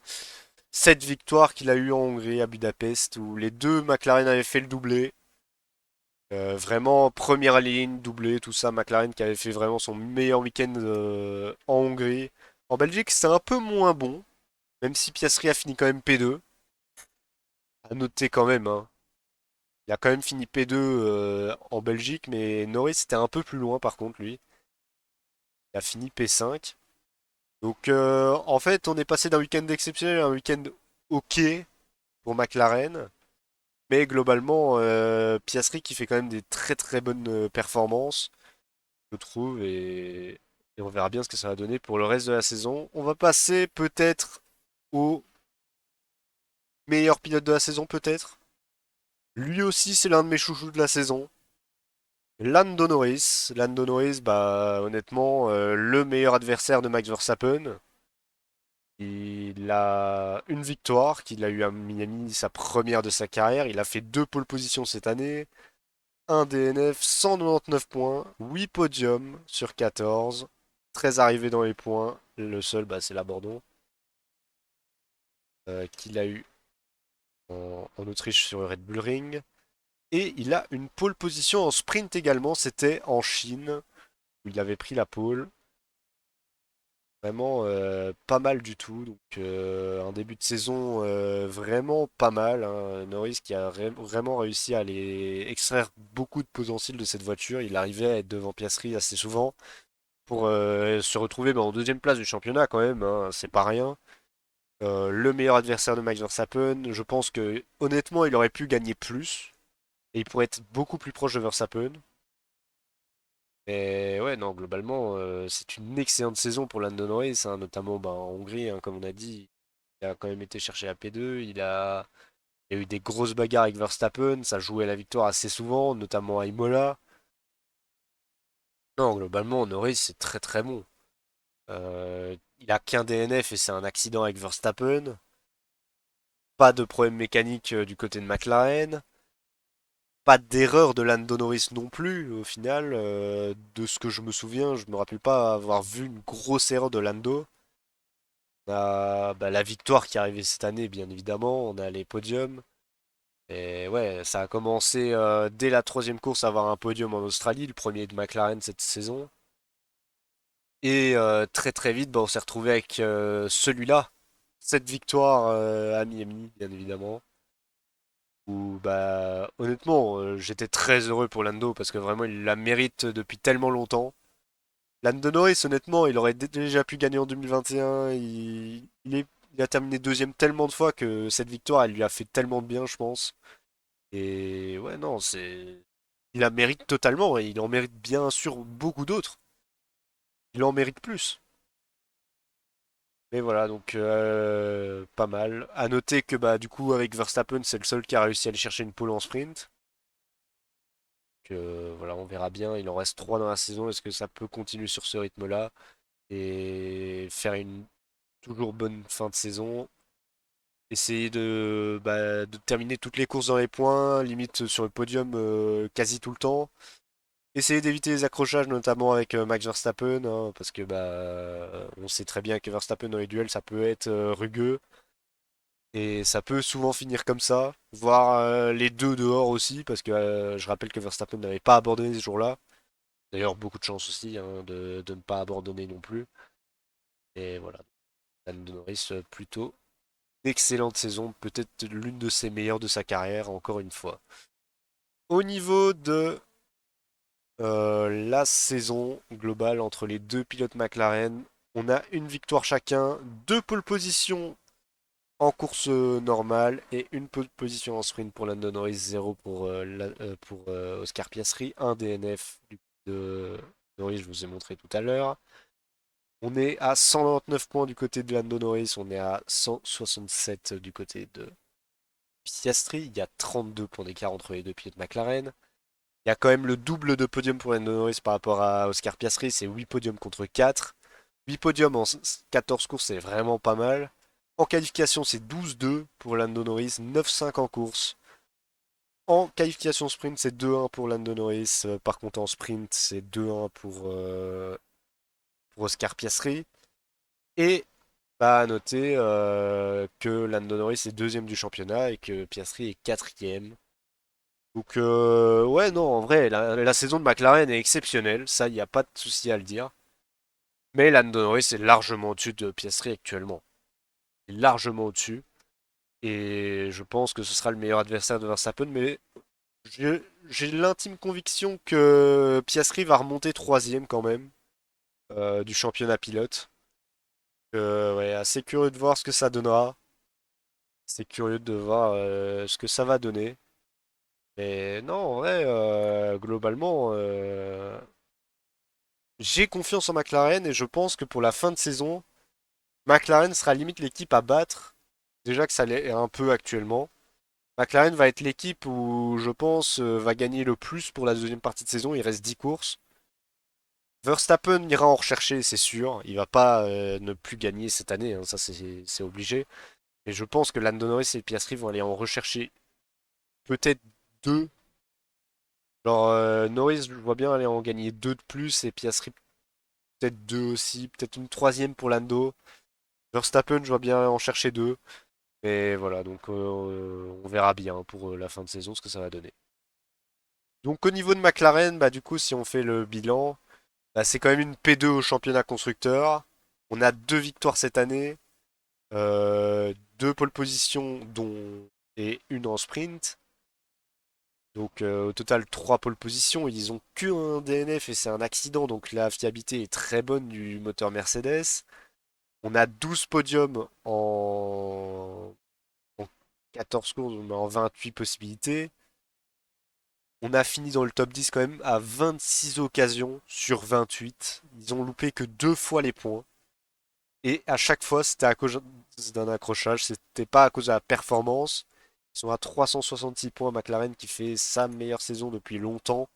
Speaker 1: 7 victoires qu'il a eu en Hongrie, à Budapest, où les deux McLaren avaient fait le doublé. Vraiment, première ligne, doublé, tout ça. McLaren qui avait fait vraiment son meilleur week-end en Hongrie. En Belgique, c'est un peu moins bon, même si Piastri a fini quand même P2. À noter quand même, hein. Il a quand même fini P2 en Belgique, mais Norris était un peu plus loin par contre, lui. Il a fini P5. Donc en fait, on est passé d'un week-end exceptionnel à un week-end ok pour McLaren. Mais globalement, Piastri qui fait quand même des très très bonnes performances, je trouve, et on verra bien ce que ça va donner pour le reste de la saison. On va passer peut-être au meilleur pilote de la saison, peut-être. Lui aussi, c'est l'un de mes chouchous de la saison. Lando Norris. Lando Norris, bah honnêtement, le meilleur adversaire de Max Verstappen. Il a une victoire qu'il a eu à Miami, sa première de sa carrière. Il a fait deux pole positions cette année. Un DNF, 199 points, 8 podiums sur 14. 13 arrivées dans les points. Le seul, bah, c'est l'abandon qu'il a eu en Autriche sur le Red Bull Ring. Et il a une pole position en sprint également. C'était en Chine où il avait pris la pole. Vraiment pas mal du tout. Donc un début de saison vraiment pas mal, hein. Norris qui a vraiment réussi à aller extraire beaucoup de potentiel de cette voiture. Il arrivait à être devant Piastri assez souvent pour se retrouver en deuxième place du championnat quand même, hein. C'est pas rien. Le meilleur adversaire de Max Verstappen. Je pense que honnêtement il aurait pu gagner plus. Et il pourrait être beaucoup plus proche de Verstappen. Mais ouais, non, globalement, c'est une excellente saison pour Lando Norris, hein, notamment bah, en Hongrie, hein, comme on a dit. Il a quand même été chercher la P2. Il y a eu des grosses bagarres avec Verstappen. Ça jouait à la victoire assez souvent, notamment à Imola. Non, globalement, Norris, c'est très très bon. Il a qu'un DNF et c'est un accident avec Verstappen. Pas de problème mécanique du côté de McLaren. Pas d'erreur de Lando Norris non plus, au final. De ce que je me souviens, je me rappelle pas avoir vu une grosse erreur de Lando. On a bah, la victoire qui est arrivée cette année, bien évidemment. On a les podiums. Et ouais, ça a commencé dès la troisième course à avoir un podium en Australie, le premier de McLaren cette saison. Et très très vite, bah, on s'est retrouvé avec celui-là. Cette victoire à Miami, bien évidemment. Où bah honnêtement, j'étais très heureux pour Lando parce que vraiment il la mérite depuis tellement longtemps. Lando Norris, honnêtement, il aurait déjà pu gagner en 2021. Il a terminé deuxième tellement de fois que cette victoire, elle lui a fait tellement de bien, je pense. Et ouais, non, il la mérite totalement et il en mérite bien sûr beaucoup d'autres. Il en mérite plus. Mais voilà, donc pas mal. À noter que bah du coup avec Verstappen, c'est le seul qui a réussi à aller chercher une pole en sprint. Voilà, on verra bien. Il en reste 3 dans la saison. Est-ce que ça peut continuer sur ce rythme-là et faire une toujours bonne fin de saison? Essayer de terminer toutes les courses dans les points, limite sur le podium quasi tout le temps. Essayer d'éviter les accrochages, notamment avec Max Verstappen, hein, parce que on sait très bien que Verstappen dans les duels, ça peut être rugueux. Et ça peut souvent finir comme ça, voire les deux dehors aussi, parce que je rappelle que Verstappen n'avait pas abandonné ce jour-là. D'ailleurs, beaucoup de chance aussi hein, de ne pas abandonner non plus. Et voilà, Lando Norris, plutôt excellente saison, peut-être l'une de ses meilleures de sa carrière, encore une fois. Au niveau de la saison globale entre les deux pilotes McLaren, on a une victoire chacun, deux pole positions en course normale et une pole position en sprint pour Lando Norris, 0 pour Oscar Piastri, un DNF de Norris, je vous ai montré tout à l'heure. On est à 199 points du côté de Lando Norris, on est à 167 du côté de Piastri, il y a 32 points d'écart entre les deux pilotes McLaren. Il y a quand même le double de podium pour Lando Norris par rapport à Oscar Piastri, c'est 8 podiums contre 4. 8 podiums en 14 courses, c'est vraiment pas mal. En qualification, c'est 12-2 pour Lando Norris, 9-5 en course. En qualification sprint, c'est 2-1 pour Lando Norris. Par contre, en sprint, c'est 2-1 pour Oscar Piastri. Et bah, à noter que Lando Norris est deuxième du championnat et que Piastri est quatrième. Donc, ouais, non, en vrai, la saison de McLaren est exceptionnelle. Ça, il n'y a pas de souci à le dire. Mais Lando Norris est largement au-dessus de Piastri actuellement. Il est largement au-dessus. Et je pense que ce sera le meilleur adversaire de Verstappen. Mais j'ai l'intime conviction que Piastri va remonter troisième quand même du championnat pilote. Ouais, assez curieux de voir ce que ça donnera. C'est curieux de voir ce que ça va donner. Mais non, en vrai, globalement, j'ai confiance en McLaren et je pense que pour la fin de saison, McLaren sera limite l'équipe à battre. Déjà que ça l'est un peu actuellement. McLaren va être l'équipe où je pense va gagner le plus pour la deuxième partie de saison. Il reste 10 courses. Verstappen ira en rechercher, c'est sûr. Il va pas ne plus gagner cette année, hein, ça c'est obligé. Et je pense que Lando Norris et Piastri vont aller en rechercher peut-être deux. Genre Norris, je vois bien aller en gagner deux de plus et Piastri peut-être deux aussi, peut-être une troisième pour Lando. Verstappen, je vois bien en chercher deux. Mais voilà, donc on verra bien pour la fin de saison ce que ça va donner. Donc au niveau de McLaren, bah du coup si on fait le bilan, bah, c'est quand même une P2 au championnat constructeur. On a deux victoires cette année, deux pole positions dont et une en sprint. Donc au total trois pole positions. Ils ont que un DNF et c'est un accident, donc la fiabilité est très bonne du moteur Mercedes. On a 12 podiums en 14 courses, mais en 28 possibilités. On a fini dans le top 10 quand même à 26 occasions sur 28. Ils ont loupé que deux fois les points. Et à chaque fois, c'était à cause d'un accrochage. C'était pas à cause de la performance. Ils sont à 366 points. McLaren qui fait sa meilleure saison depuis longtemps.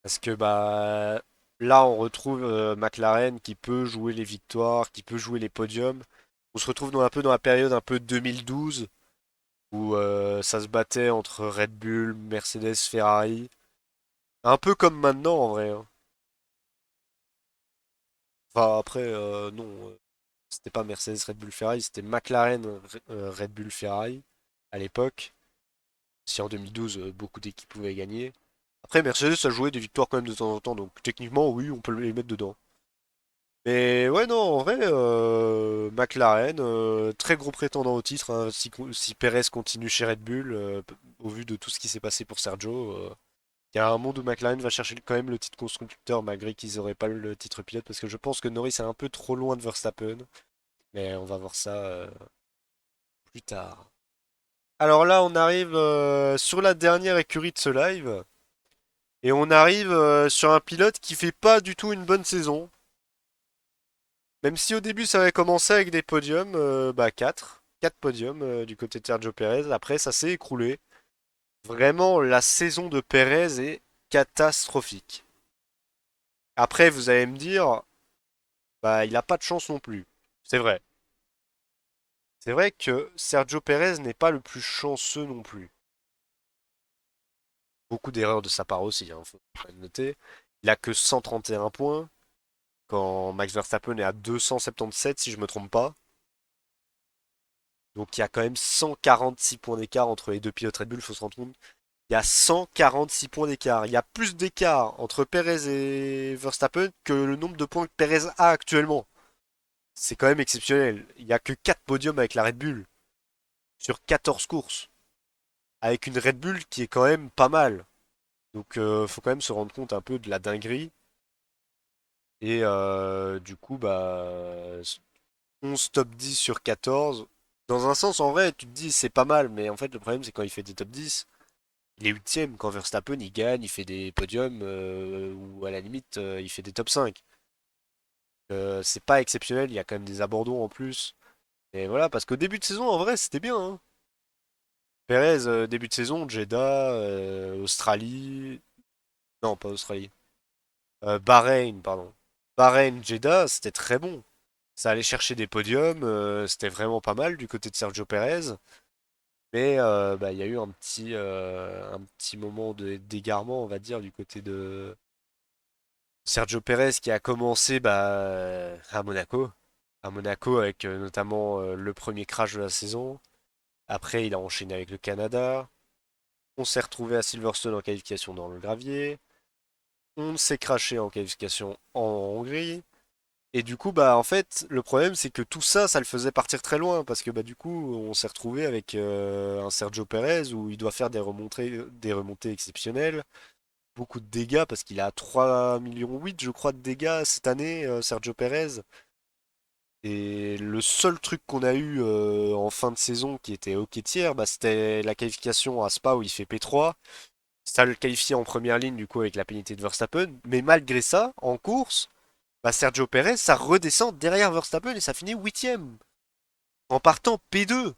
Speaker 1: Parce que bah là, on retrouve McLaren qui peut jouer les victoires, qui peut jouer les podiums. On se retrouve un peu dans la période un peu 2012 où ça se battait entre Red Bull, Mercedes, Ferrari. Un peu comme maintenant en vrai, hein. Enfin après, non, c'était pas Mercedes, Red Bull, Ferrari, c'était McLaren, Red Bull, Ferrari à l'époque. Si en 2012, beaucoup d'équipes pouvaient gagner. Après, Mercedes a joué des victoires quand même de temps en temps, donc techniquement, oui, on peut les mettre dedans. Mais ouais, non, en vrai, McLaren, très gros prétendant au titre, hein, si Perez continue chez Red Bull, au vu de tout ce qui s'est passé pour Sergio, il y a un monde où McLaren va chercher quand même le titre constructeur malgré qu'ils n'auraient pas le titre pilote, parce que je pense que Norris est un peu trop loin de Verstappen, mais on va voir ça plus tard. Alors là, on arrive sur la dernière écurie de ce live, et on arrive sur un pilote qui fait pas du tout une bonne saison. Même si au début ça avait commencé avec des podiums, bah 4. 4 podiums du côté de Sergio Perez. Après ça s'est écroulé. Vraiment la saison de Perez est catastrophique. Après vous allez me dire, bah il a pas de chance non plus. C'est vrai. C'est vrai que Sergio Perez n'est pas le plus chanceux non plus. Beaucoup d'erreurs de sa part aussi, hein, faut quand même noter. Il a que 131 points, quand Max Verstappen est à 277 si je me trompe pas. Donc il y a quand même 146 points d'écart entre les deux pilotes Red Bull, il faut se rendre compte. Il y a 146 points d'écart. Il y a plus d'écart entre Perez et Verstappen que le nombre de points que Perez a actuellement. C'est quand même exceptionnel. Il n'y a que 4 podiums avec la Red Bull sur 14 courses. Avec une Red Bull qui est quand même pas mal. Donc faut quand même se rendre compte un peu de la dinguerie. Et du coup, bah 11 top 10 sur 14. Dans un sens, en vrai, tu te dis c'est pas mal, mais en fait, le problème, c'est quand il fait des top 10, il est huitième. Quand Verstappen, il gagne, il fait des podiums, ou à la limite, il fait des top 5. C'est pas exceptionnel, il y a quand même des abandons en plus. Et voilà, parce qu'au début de saison, en vrai, c'était bien, hein. Perez, début de saison, Jeddah, Australie. Non, pas Australie. Bahreïn, pardon. Bahreïn, Jeddah, c'était très bon. Ça allait chercher des podiums, c'était vraiment pas mal du côté de Sergio Perez. Mais bah, il y a eu un petit moment d'égarement, on va dire, du côté de Sergio Perez qui a commencé bah, à Monaco. À Monaco avec notamment le premier crash de la saison. Après, il a enchaîné avec le Canada. On s'est retrouvé à Silverstone en qualification dans le gravier. On s'est crashé en qualification en Hongrie. Et du coup, bah en fait, le problème c'est que tout ça, ça le faisait partir très loin parce que bah du coup, on s'est retrouvé avec un Sergio Perez où il doit faire des remontées exceptionnelles, beaucoup de dégâts parce qu'il a 3,8 millions, je crois, de dégâts cette année, Sergio Perez. Et le seul truc qu'on a eu en fin de saison qui était ok tiers, bah, c'était la qualification à Spa où il fait P3. Ça le qualifiait en première ligne du coup avec la pénalité de Verstappen. Mais malgré ça, en course, bah, Sergio Perez, ça redescend derrière Verstappen et ça finit huitième. En partant P2.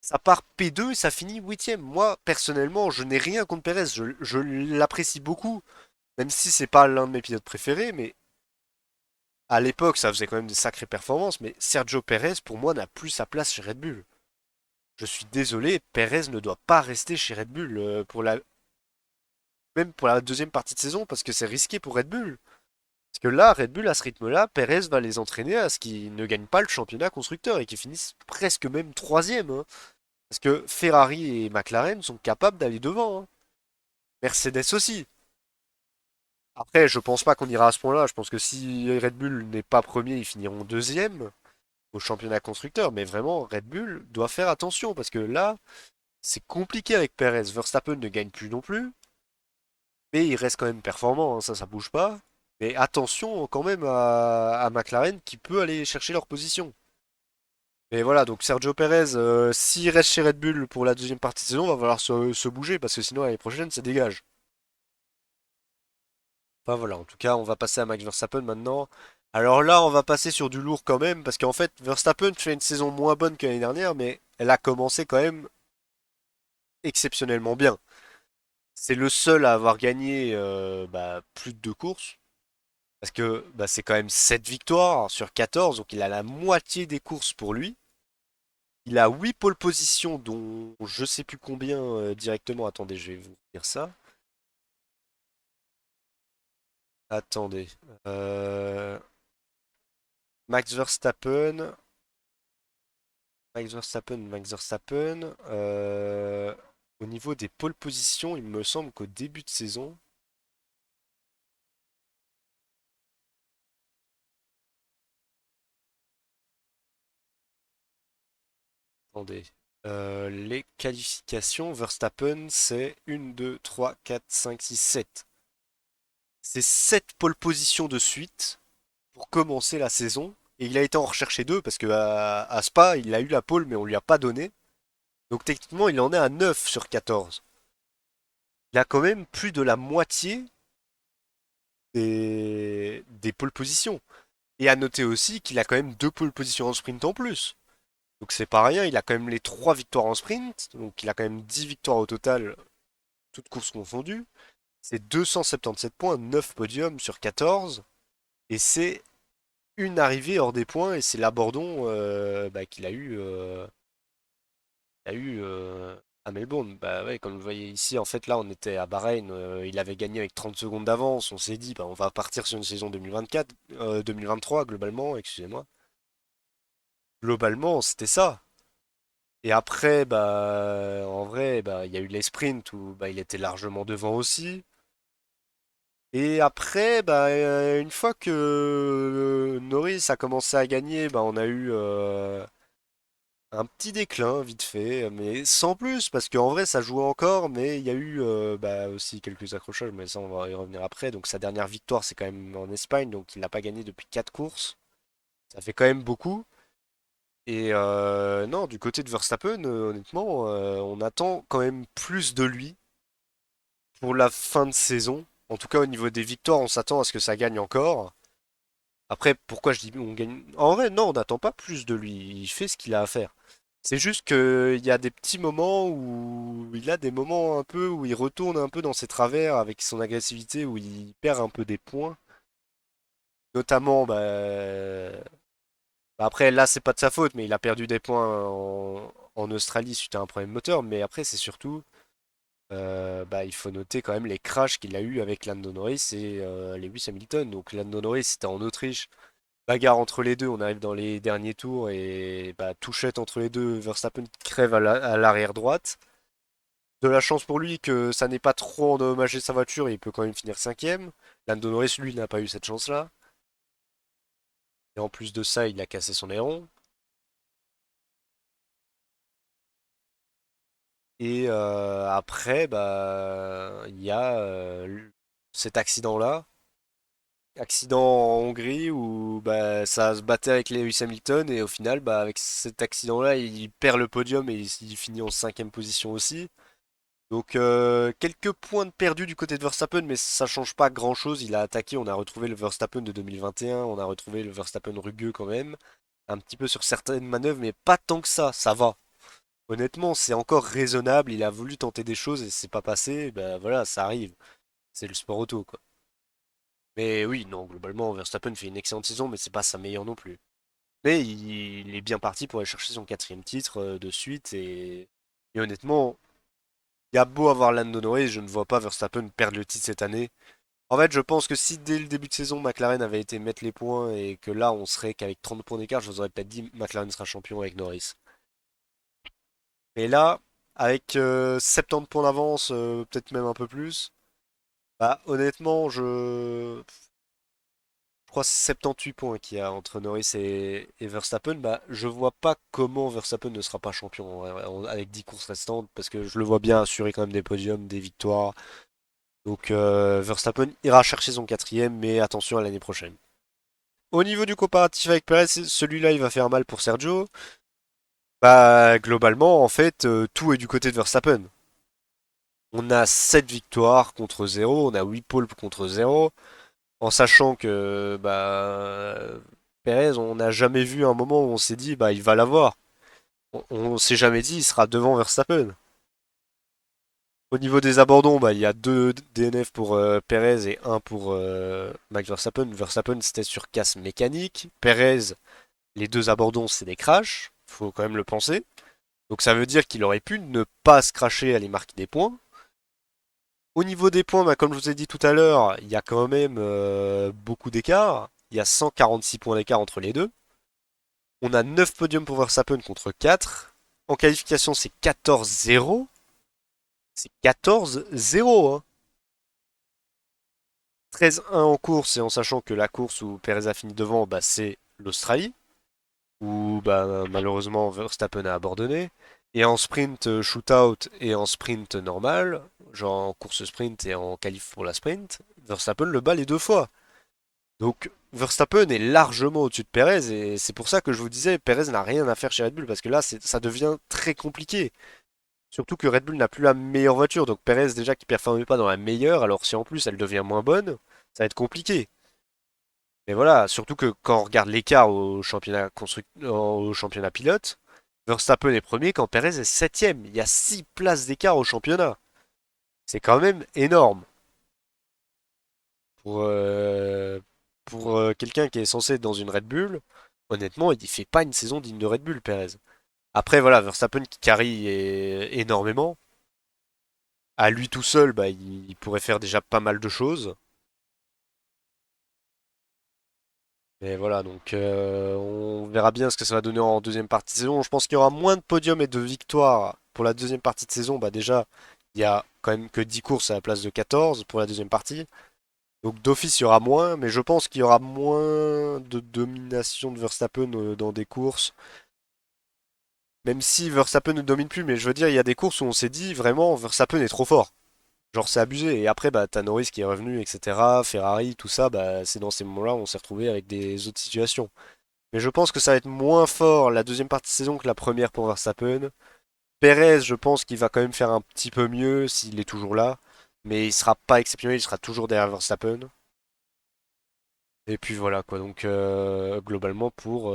Speaker 1: Ça part P2 et ça finit huitième. Moi, personnellement, je n'ai rien contre Perez. Je l'apprécie beaucoup. Même si c'est pas l'un de mes pilotes préférés, mais à l'époque, ça faisait quand même des sacrées performances. Mais Sergio Perez, pour moi, n'a plus sa place chez Red Bull. Je suis désolé, Perez ne doit pas rester chez Red Bull même pour la deuxième partie de saison parce que c'est risqué pour Red Bull. Parce que là, Red Bull, à ce rythme-là, Perez va les entraîner à ce qu'ils ne gagnent pas le championnat constructeur et qu'ils finissent presque même troisième, hein. Parce que Ferrari et McLaren sont capables d'aller devant, hein. Mercedes aussi. Après, je pense pas qu'on ira à ce point-là. Je pense que si Red Bull n'est pas premier, ils finiront deuxième au championnat constructeur. Mais vraiment, Red Bull doit faire attention parce que là, c'est compliqué avec Perez. Verstappen ne gagne plus non plus. Mais il reste quand même performant, hein, ça bouge pas. Mais attention quand même à McLaren qui peut aller chercher leur position. Et voilà, donc Sergio Perez, s'il reste chez Red Bull pour la deuxième partie de saison, va falloir se bouger parce que sinon l'année prochaine, ça dégage. Enfin voilà, en tout cas, on va passer à Max Verstappen maintenant. Alors là, on va passer sur du lourd quand même parce qu'en fait, Verstappen fait une saison moins bonne que l'année dernière, mais elle a commencé quand même exceptionnellement bien. C'est le seul à avoir gagné bah, plus de deux courses. Parce que bah, c'est quand même 7 victoires sur 14, donc il a la moitié des courses pour lui. Il a 8 pole positions, dont je sais plus combien directement. Attendez, je vais vous dire ça. Attendez. Euh, Max Verstappen. Max Verstappen. Au niveau des pole positions, il me semble qu'au début de saison. Attendez. Les qualifications, Verstappen, c'est 1, 2, 3, 4, 5, 6, 7. C'est 7 pole positions de suite pour commencer la saison. Et il a été en rechercher deux parce que à Spa, il a eu la pole, mais on lui a pas donné. Donc techniquement, il en est à 9 sur 14. Il a quand même plus de la moitié des pole positions. Et à noter aussi qu'il a quand même deux pole positions en sprint en plus. Donc c'est pas rien, il a quand même les 3 victoires en sprint. Donc il a quand même 10 victoires au total, toutes courses confondues. C'est 277 points, 9 podiums sur 14. Et c'est une arrivée hors des points et c'est l'abandon bah, qu'il a eu à Melbourne. Bah ouais, comme vous le voyez ici, en fait là on était à Bahreïn, il avait gagné avec 30 secondes d'avance, on s'est dit bah, on va partir sur une saison 2024, 2023 globalement, excusez-moi. Globalement c'était ça. Et après bah en vrai bah il y a eu les sprints où bah, il était largement devant aussi. Et après, bah, une fois que Norris a commencé à gagner, bah, on a eu un petit déclin vite fait, mais sans plus, parce qu'en vrai ça jouait encore, mais il y a eu bah, aussi quelques accrochages, mais ça on va y revenir après. Donc sa dernière victoire c'est quand même en Espagne, donc il n'a pas gagné depuis 4 courses. Ça fait quand même beaucoup. Et non, du côté de Verstappen, honnêtement, on attend quand même plus de lui pour la fin de saison. En tout cas au niveau des victoires, on s'attend à ce que ça gagne encore. Après, pourquoi je dis on gagne? En vrai, non, on n'attend pas plus de lui. Il fait ce qu'il a à faire. C'est juste qu'il y a des petits moments où il a des moments un peu où il retourne un peu dans ses travers avec son agressivité, où il perd un peu des points. Notamment, après, là, c'est pas de sa faute, mais il a perdu des points en Australie suite à un problème moteur. Mais après, c'est surtout, il faut noter quand même les crashs qu'il a eu avec Lando Norris et Lewis Hamilton. Donc, Lando Norris, c'était en Autriche. Bagarre entre les deux, on arrive dans les derniers tours et touchette entre les deux, Verstappen qui crève à l'arrière droite. De la chance pour lui que ça n'ait pas trop endommagé sa voiture, il peut quand même finir cinquième. Lando Norris, lui, n'a pas eu cette chance-là. Et en plus de ça, il a cassé son aileron. Et après, il y a cet accident-là. Accident en Hongrie où ça se battait avec Lewis Hamilton et au final, avec cet accident-là, il perd le podium et il finit en cinquième position aussi. Donc quelques points de perdu du côté de Verstappen, mais ça change pas grand-chose. Il a attaqué, on a retrouvé le Verstappen de 2021, on a retrouvé le Verstappen rugueux quand même, un petit peu sur certaines manœuvres, mais pas tant que ça va. Honnêtement, c'est encore raisonnable. Il a voulu tenter des choses et c'est pas passé. Ben voilà, ça arrive. C'est le sport auto, quoi. Mais oui, non, globalement, Verstappen fait une excellente saison, mais c'est pas sa meilleure non plus. Mais il est bien parti pour aller chercher son quatrième titre de suite et honnêtement. Il y a beau avoir Lando Norris, je ne vois pas Verstappen perdre le titre cette année. En fait, je pense que si dès le début de saison, McLaren avait été mettre les points et que là, on serait qu'avec 30 points d'écart, je vous aurais peut-être dit McLaren sera champion avec Norris. Mais là, avec 70 points d'avance, peut-être même un peu plus, honnêtement, je crois que c'est 78 points qu'il y a entre Norris et Verstappen. Je vois pas comment Verstappen ne sera pas champion avec 10 courses restantes parce que je le vois bien assurer quand même des podiums, des victoires. Donc Verstappen ira chercher son quatrième, mais attention à l'année prochaine. Au niveau du comparatif avec Perez, celui-là il va faire mal pour Sergio. Globalement, en fait, tout est du côté de Verstappen. On a 7 victoires contre 0, on a 8 poles contre 0, en sachant que Perez, on n'a jamais vu un moment où on s'est dit il va l'avoir. On s'est jamais dit il sera devant Verstappen. Au niveau des abandons, il y a 2 DNF pour Perez et un pour Max Verstappen. Verstappen, c'était sur casse mécanique. Perez, les 2 abandons, c'est des crashs. Faut quand même le penser. Donc ça veut dire qu'il aurait pu ne pas se crasher, aller marquer des points. Au niveau des points, comme je vous ai dit tout à l'heure, il y a quand même beaucoup d'écart. Il y a 146 points d'écart entre les deux. On a 9 podiums pour Verstappen contre 4. En qualification, c'est 14-0. C'est 14-0, hein. 13-1 en course et en sachant que la course où Perez a fini devant, c'est l'Australie, où malheureusement Verstappen a abandonné. Et en sprint shootout et en sprint normal, genre en course sprint et en qualif pour la sprint, Verstappen le bat les 2 fois. Donc Verstappen est largement au-dessus de Perez et c'est pour ça que je vous disais, Perez n'a rien à faire chez Red Bull parce que là ça devient très compliqué. Surtout que Red Bull n'a plus la meilleure voiture, donc Perez déjà qui performe pas dans la meilleure, alors si en plus elle devient moins bonne, ça va être compliqué. Mais voilà, surtout que quand on regarde l'écart au championnat pilote, Verstappen est premier quand Perez est septième. Il y a 6 places d'écart au championnat. C'est quand même énorme pour, quelqu'un qui est censé être dans une Red Bull. Honnêtement, il fait pas une saison digne de Red Bull, Perez. Après, voilà, Verstappen qui carry énormément. À lui tout seul, il pourrait faire déjà pas mal de choses. Et voilà, donc on verra bien ce que ça va donner en deuxième partie de saison. Je pense qu'il y aura moins de podiums et de victoires pour la deuxième partie de saison. Déjà, il y a quand même que 10 courses à la place de 14 pour la deuxième partie. Donc d'office, il y aura moins, mais je pense qu'il y aura moins de domination de Verstappen dans des courses. Même si Verstappen ne domine plus, mais je veux dire, il y a des courses où on s'est dit vraiment Verstappen est trop fort. Genre c'est abusé. Et après, t'as Norris qui est revenu, etc. Ferrari, tout ça, c'est dans ces moments-là où on s'est retrouvé avec des autres situations. Mais je pense que ça va être moins fort la deuxième partie de saison que la première pour Verstappen. Perez, je pense qu'il va quand même faire un petit peu mieux s'il est toujours là. Mais il sera pas exceptionnel, il sera toujours derrière Verstappen. Et puis voilà quoi, donc globalement pour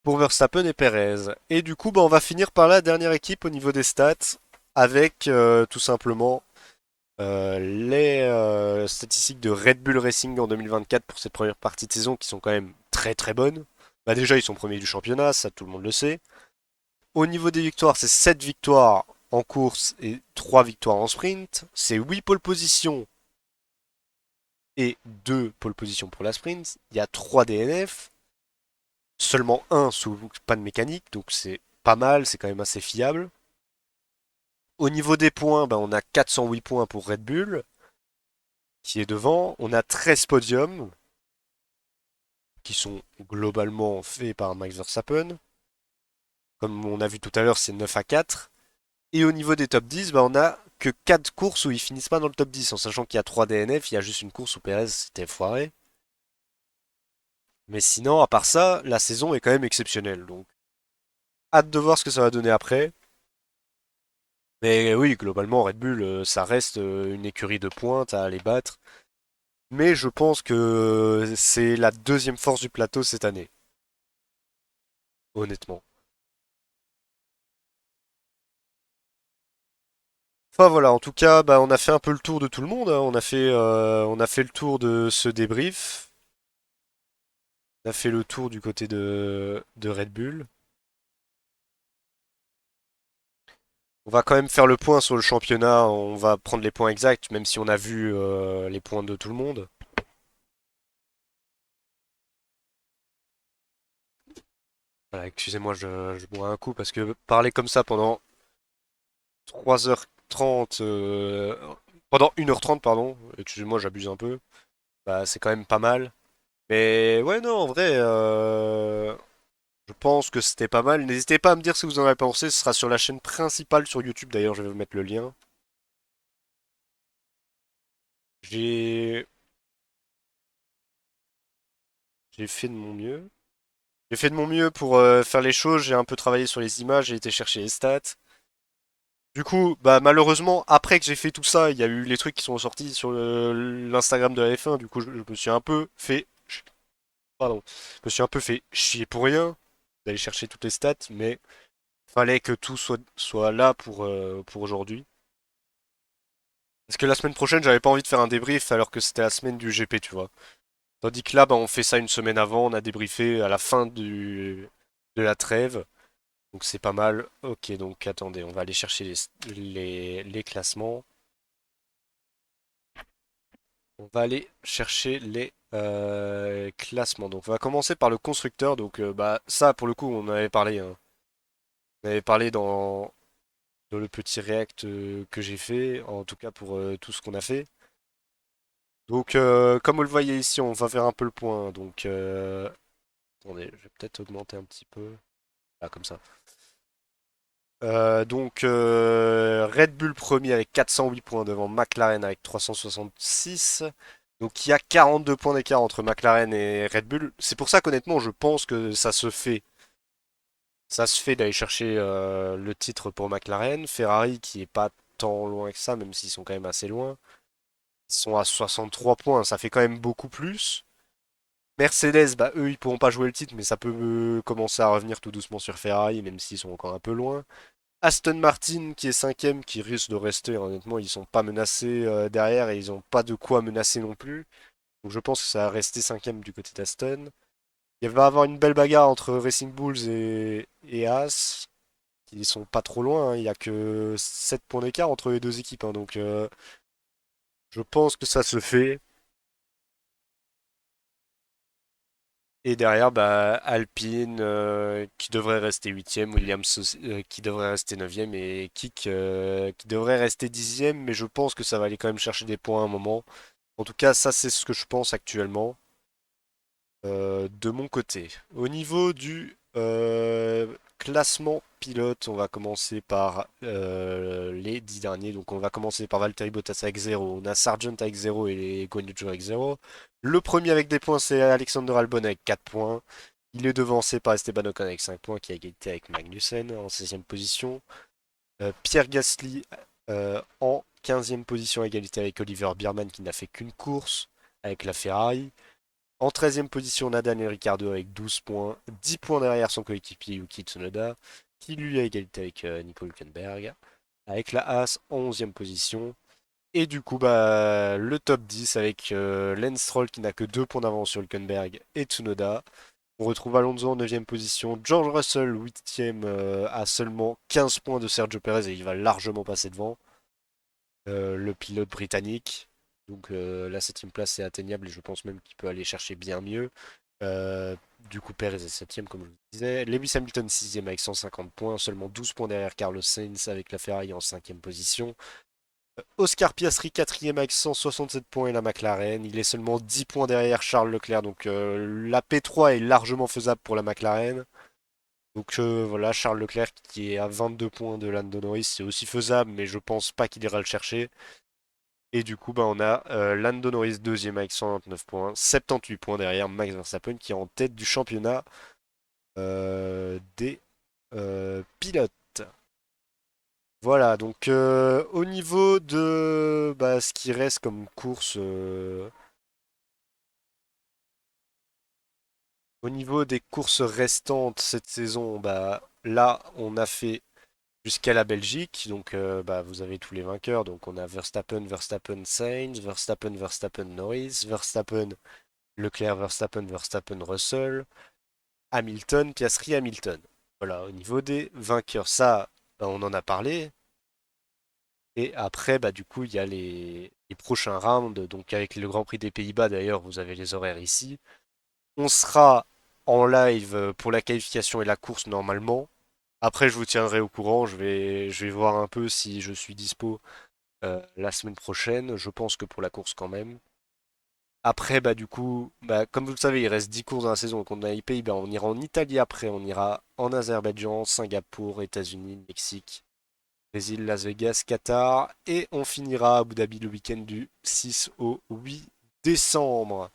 Speaker 1: Verstappen et Perez. Et du coup, bah, on va finir par la dernière équipe au niveau des stats, avec tout simplement les statistiques de Red Bull Racing en 2024 pour cette première partie de saison qui sont quand même très très bonnes. Bah déjà, ils sont premiers du championnat, ça tout le monde le sait. Au niveau des victoires, c'est 7 victoires en course et 3 victoires en sprint. C'est 8 pole positions et 2 pole positions pour la sprint. Il y a 3 DNF, seulement un sous panne mécanique, donc c'est pas mal, c'est quand même assez fiable. Au niveau des points, bah, on a 408 points pour Red Bull, qui est devant. On a 13 podiums, qui sont globalement faits par Max Verstappen. Comme on a vu tout à l'heure, c'est 9 à 4. Et au niveau des top 10, bah, on a que 4 courses où ils finissent pas dans le top 10, en sachant qu'il y a 3 DNF, il y a juste une course où Perez s'était foiré. Mais sinon, à part ça, la saison est quand même exceptionnelle. Donc, hâte de voir ce que ça va donner après. Mais oui, globalement, Red Bull, ça reste une écurie de pointe à aller battre. Mais je pense que c'est la deuxième force du plateau cette année, honnêtement. Enfin voilà, en tout cas, bah, on a fait un peu le tour de tout le monde, hein. On a fait le tour de ce débrief. On a fait le tour du côté de Red Bull. On va quand même faire le point sur le championnat. On va prendre les points exacts, même si on a vu les points de tout le monde. Voilà, excusez-moi, je bois un coup parce que parler comme ça pendant 3h30, pendant 1h30, pardon, excusez-moi, j'abuse un peu, bah, c'est quand même pas mal. Mais ouais, non, en vrai, je pense que c'était pas mal. N'hésitez pas à me dire ce que vous en avez pensé. Ce sera sur la chaîne principale sur YouTube. D'ailleurs, je vais vous mettre le lien. J'ai j'ai fait de mon mieux. J'ai fait de mon mieux pour faire les choses. J'ai un peu travaillé sur les images. J'ai été chercher les stats. Du coup, bah malheureusement, après que j'ai fait tout ça, il y a eu les trucs qui sont sortis sur l'Instagram de la F1. Du coup, je me suis un peu fait, pardon, je me suis un peu fait chier pour rien d'aller chercher toutes les stats, mais fallait que tout soit là pour aujourd'hui. Parce que la semaine prochaine, j'avais pas envie de faire un débrief alors que c'était la semaine du GP, tu vois. Tandis que là, bah, on fait ça une semaine avant, on a débriefé à la fin de la trêve. Donc c'est pas mal. Ok, donc attendez, on va aller chercher les classements. On va aller chercher les classements. Donc on va commencer par le constructeur. Donc bah ça pour le coup on en avait parlé, hein. On avait parlé dans le petit react que j'ai fait, en tout cas pour tout ce qu'on a fait. Donc comme vous le voyez ici, on va faire un peu le point. Donc attendez, je vais peut-être augmenter un petit peu. Là comme ça. Red Bull premier avec 408 points devant McLaren avec 366. Donc il y a 42 points d'écart entre McLaren et Red Bull. C'est pour ça qu'honnêtement je pense que ça se fait. Ça se fait d'aller chercher le titre pour McLaren. Ferrari qui est pas tant loin que ça, même s'ils sont quand même assez loin. Ils sont à 63 points, ça fait quand même beaucoup plus. Mercedes, bah eux ils pourront pas jouer le titre, mais ça peut commencer à revenir tout doucement sur Ferrari, même s'ils sont encore un peu loin. Aston Martin qui est cinquième, qui risque de rester, honnêtement, ils sont pas menacés derrière et ils ont pas de quoi menacer non plus. Donc je pense que ça va rester cinquième du côté d'Aston. Il va y avoir une belle bagarre entre Racing Bulls et Haas, qui sont pas trop loin, hein. Il y a que 7 points d'écart entre les deux équipes, hein. Donc je pense que ça se fait. Et derrière, bah, Alpine qui devrait rester huitième, Williams qui devrait rester neuvième et Kik qui devrait rester dixième, mais je pense que ça va aller quand même chercher des points à un moment. En tout cas, ça c'est ce que je pense actuellement de mon côté. Au niveau du classement pilote, on va commencer par les 10 derniers. Donc on va commencer par Valtteri Bottas avec 0. On a Sargent avec 0 et Guanyu Zhou avec 0. Le premier avec des points, c'est Alexander Albon avec 4 points. Il est devancé par Esteban Ocon avec 5 points, qui a égalité avec Magnussen en 16e position. Pierre Gasly en 15e position, à égalité avec Oliver Biermann, qui n'a fait qu'une course avec la Ferrari. En 13e position, on a Daniel Ricciardo avec 12 points, 10 points derrière son coéquipier Yuki Tsunoda, qui lui a égalité avec Nico Hülkenberg, avec la Haas en 11e position. Et du coup, bah, le top 10 avec Lance Stroll qui n'a que 2 points d'avance sur Hülkenberg et Tsunoda. On retrouve Alonso en 9e position, George Russell 8e à seulement 15 points de Sergio Perez et il va largement passer devant le pilote britannique. Donc la 7e place est atteignable et je pense même qu'il peut aller chercher bien mieux. Euh, du coup, Perez est 7e comme je vous disais. Lewis Hamilton 6e avec 150 points, seulement 12 points derrière Carlos Sainz avec la Ferrari en 5e position. Oscar Piastri 4e avec 167 points et la McLaren. Il est seulement 10 points derrière Charles Leclerc. Donc la P3 est largement faisable pour la McLaren. Donc voilà, Charles Leclerc qui est à 22 points de Lando Norris, c'est aussi faisable, mais je pense pas qu'il ira le chercher. Et du coup, bah, on a Lando Norris deuxième avec 129 points, 78 points derrière Max Verstappen qui est en tête du championnat des pilotes. Voilà, donc au niveau de bah, ce qui reste comme course, au niveau des courses restantes cette saison, bah, là on a fait jusqu'à la Belgique, donc bah, vous avez tous les vainqueurs, donc on a Verstappen, Verstappen, Sainz, Verstappen, Verstappen, Norris, Verstappen, Leclerc, Verstappen, Verstappen, Russell, Hamilton, Piastri, Hamilton. Voilà, au niveau des vainqueurs, ça, bah, on en a parlé. Et après, bah, du coup, il y a les prochains rounds. Donc, avec le Grand Prix des Pays-Bas, d'ailleurs, vous avez les horaires ici. On sera en live pour la qualification et la course normalement. Après, je vous tiendrai au courant. Je vais voir un peu si je suis dispo la semaine prochaine. Je pense que pour la course quand même. Après, bah, du coup, bah, comme vous le savez, il reste 10 courses dans la saison. Donc, on a les Pays-Bas. On ira en Italie après. On ira en Azerbaïdjan, Singapour, États-Unis, Mexique. Brésil, Las Vegas, Qatar et on finira à Abu Dhabi le week-end du 6 au 8 décembre.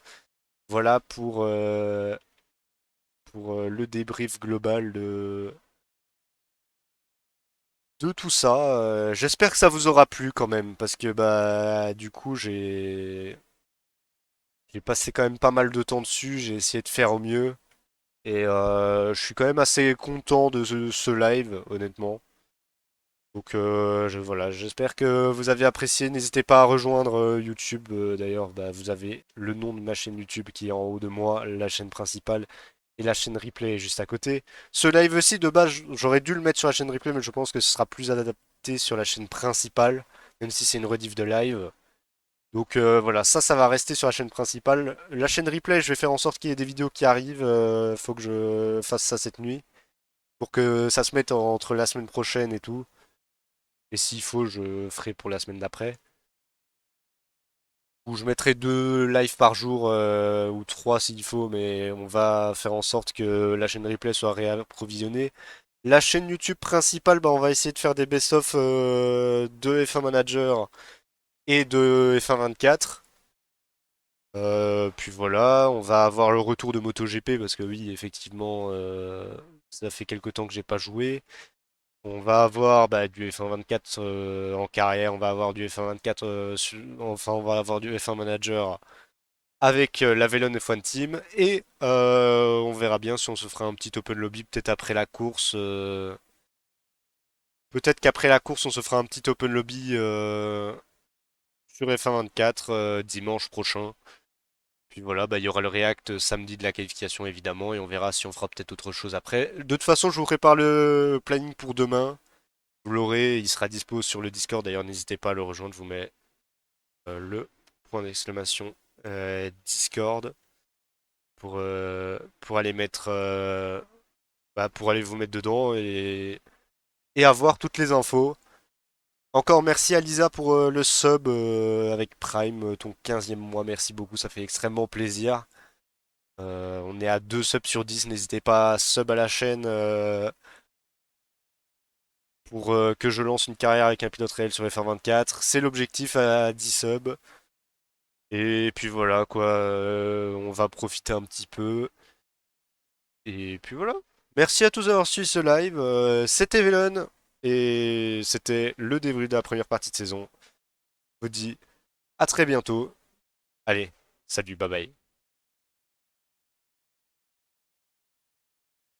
Speaker 1: Voilà pour le débrief global de tout ça. J'espère que ça vous aura plu quand même parce que bah du coup j'ai passé quand même pas mal de temps dessus. J'ai essayé de faire au mieux et je suis quand même assez content de ce live honnêtement. Donc voilà, j'espère que vous avez apprécié. N'hésitez pas à rejoindre YouTube. D'ailleurs, bah, vous avez le nom de ma chaîne YouTube qui est en haut de moi, la chaîne principale, et la chaîne replay est juste à côté. Ce live aussi, de base, j'aurais dû le mettre sur la chaîne replay, mais je pense que ce sera plus adapté sur la chaîne principale, même si c'est une rediff de live. Donc voilà, ça va rester sur la chaîne principale. La chaîne replay, je vais faire en sorte qu'il y ait des vidéos qui arrivent. Faut que je fasse ça cette nuit pour que ça se mette entre la semaine prochaine et tout. Et s'il faut, je ferai pour la semaine d'après. Ou je mettrai 2 lives par jour, ou 3 s'il faut, mais on va faire en sorte que la chaîne replay soit réapprovisionnée. La chaîne YouTube principale, bah, on va essayer de faire des best-of de F1 Manager et de F1 24. Puis voilà, on va avoir le retour de MotoGP parce que oui, effectivement, ça fait quelque temps que j'ai pas joué. On va avoir bah, du F1 24 en carrière, on va avoir du F1 24, enfin on va avoir du F1 Manager avec la Velon F1 Team et on verra bien si on se fera un petit open lobby peut-être après la course. Peut-être qu'après la course on se fera un petit open lobby sur F1 24 dimanche prochain. Puis voilà, bah, il y aura le React samedi de la qualification évidemment et on verra si on fera peut-être autre chose après. De toute façon, je vous prépare le planning pour demain. Vous l'aurez, il sera dispo sur le Discord. D'ailleurs, n'hésitez pas à le rejoindre. Je vous mets le point d'exclamation Discord pour aller mettre, bah, pour aller vous mettre dedans et avoir toutes les infos. Encore merci à Lisa pour le sub avec Prime, ton 15e mois. Merci beaucoup, ça fait extrêmement plaisir. On est à 2 subs sur 10. N'hésitez pas à sub à la chaîne pour que je lance une carrière avec un pilote réel sur FR24. C'est l'objectif à 10 subs. Et puis voilà quoi, on va profiter un petit peu. Et puis voilà. Merci à tous d'avoir suivi ce live. C'était Velen et c'était le débrief de la première partie de saison. Je vous dis à très bientôt. Allez, salut, bye bye.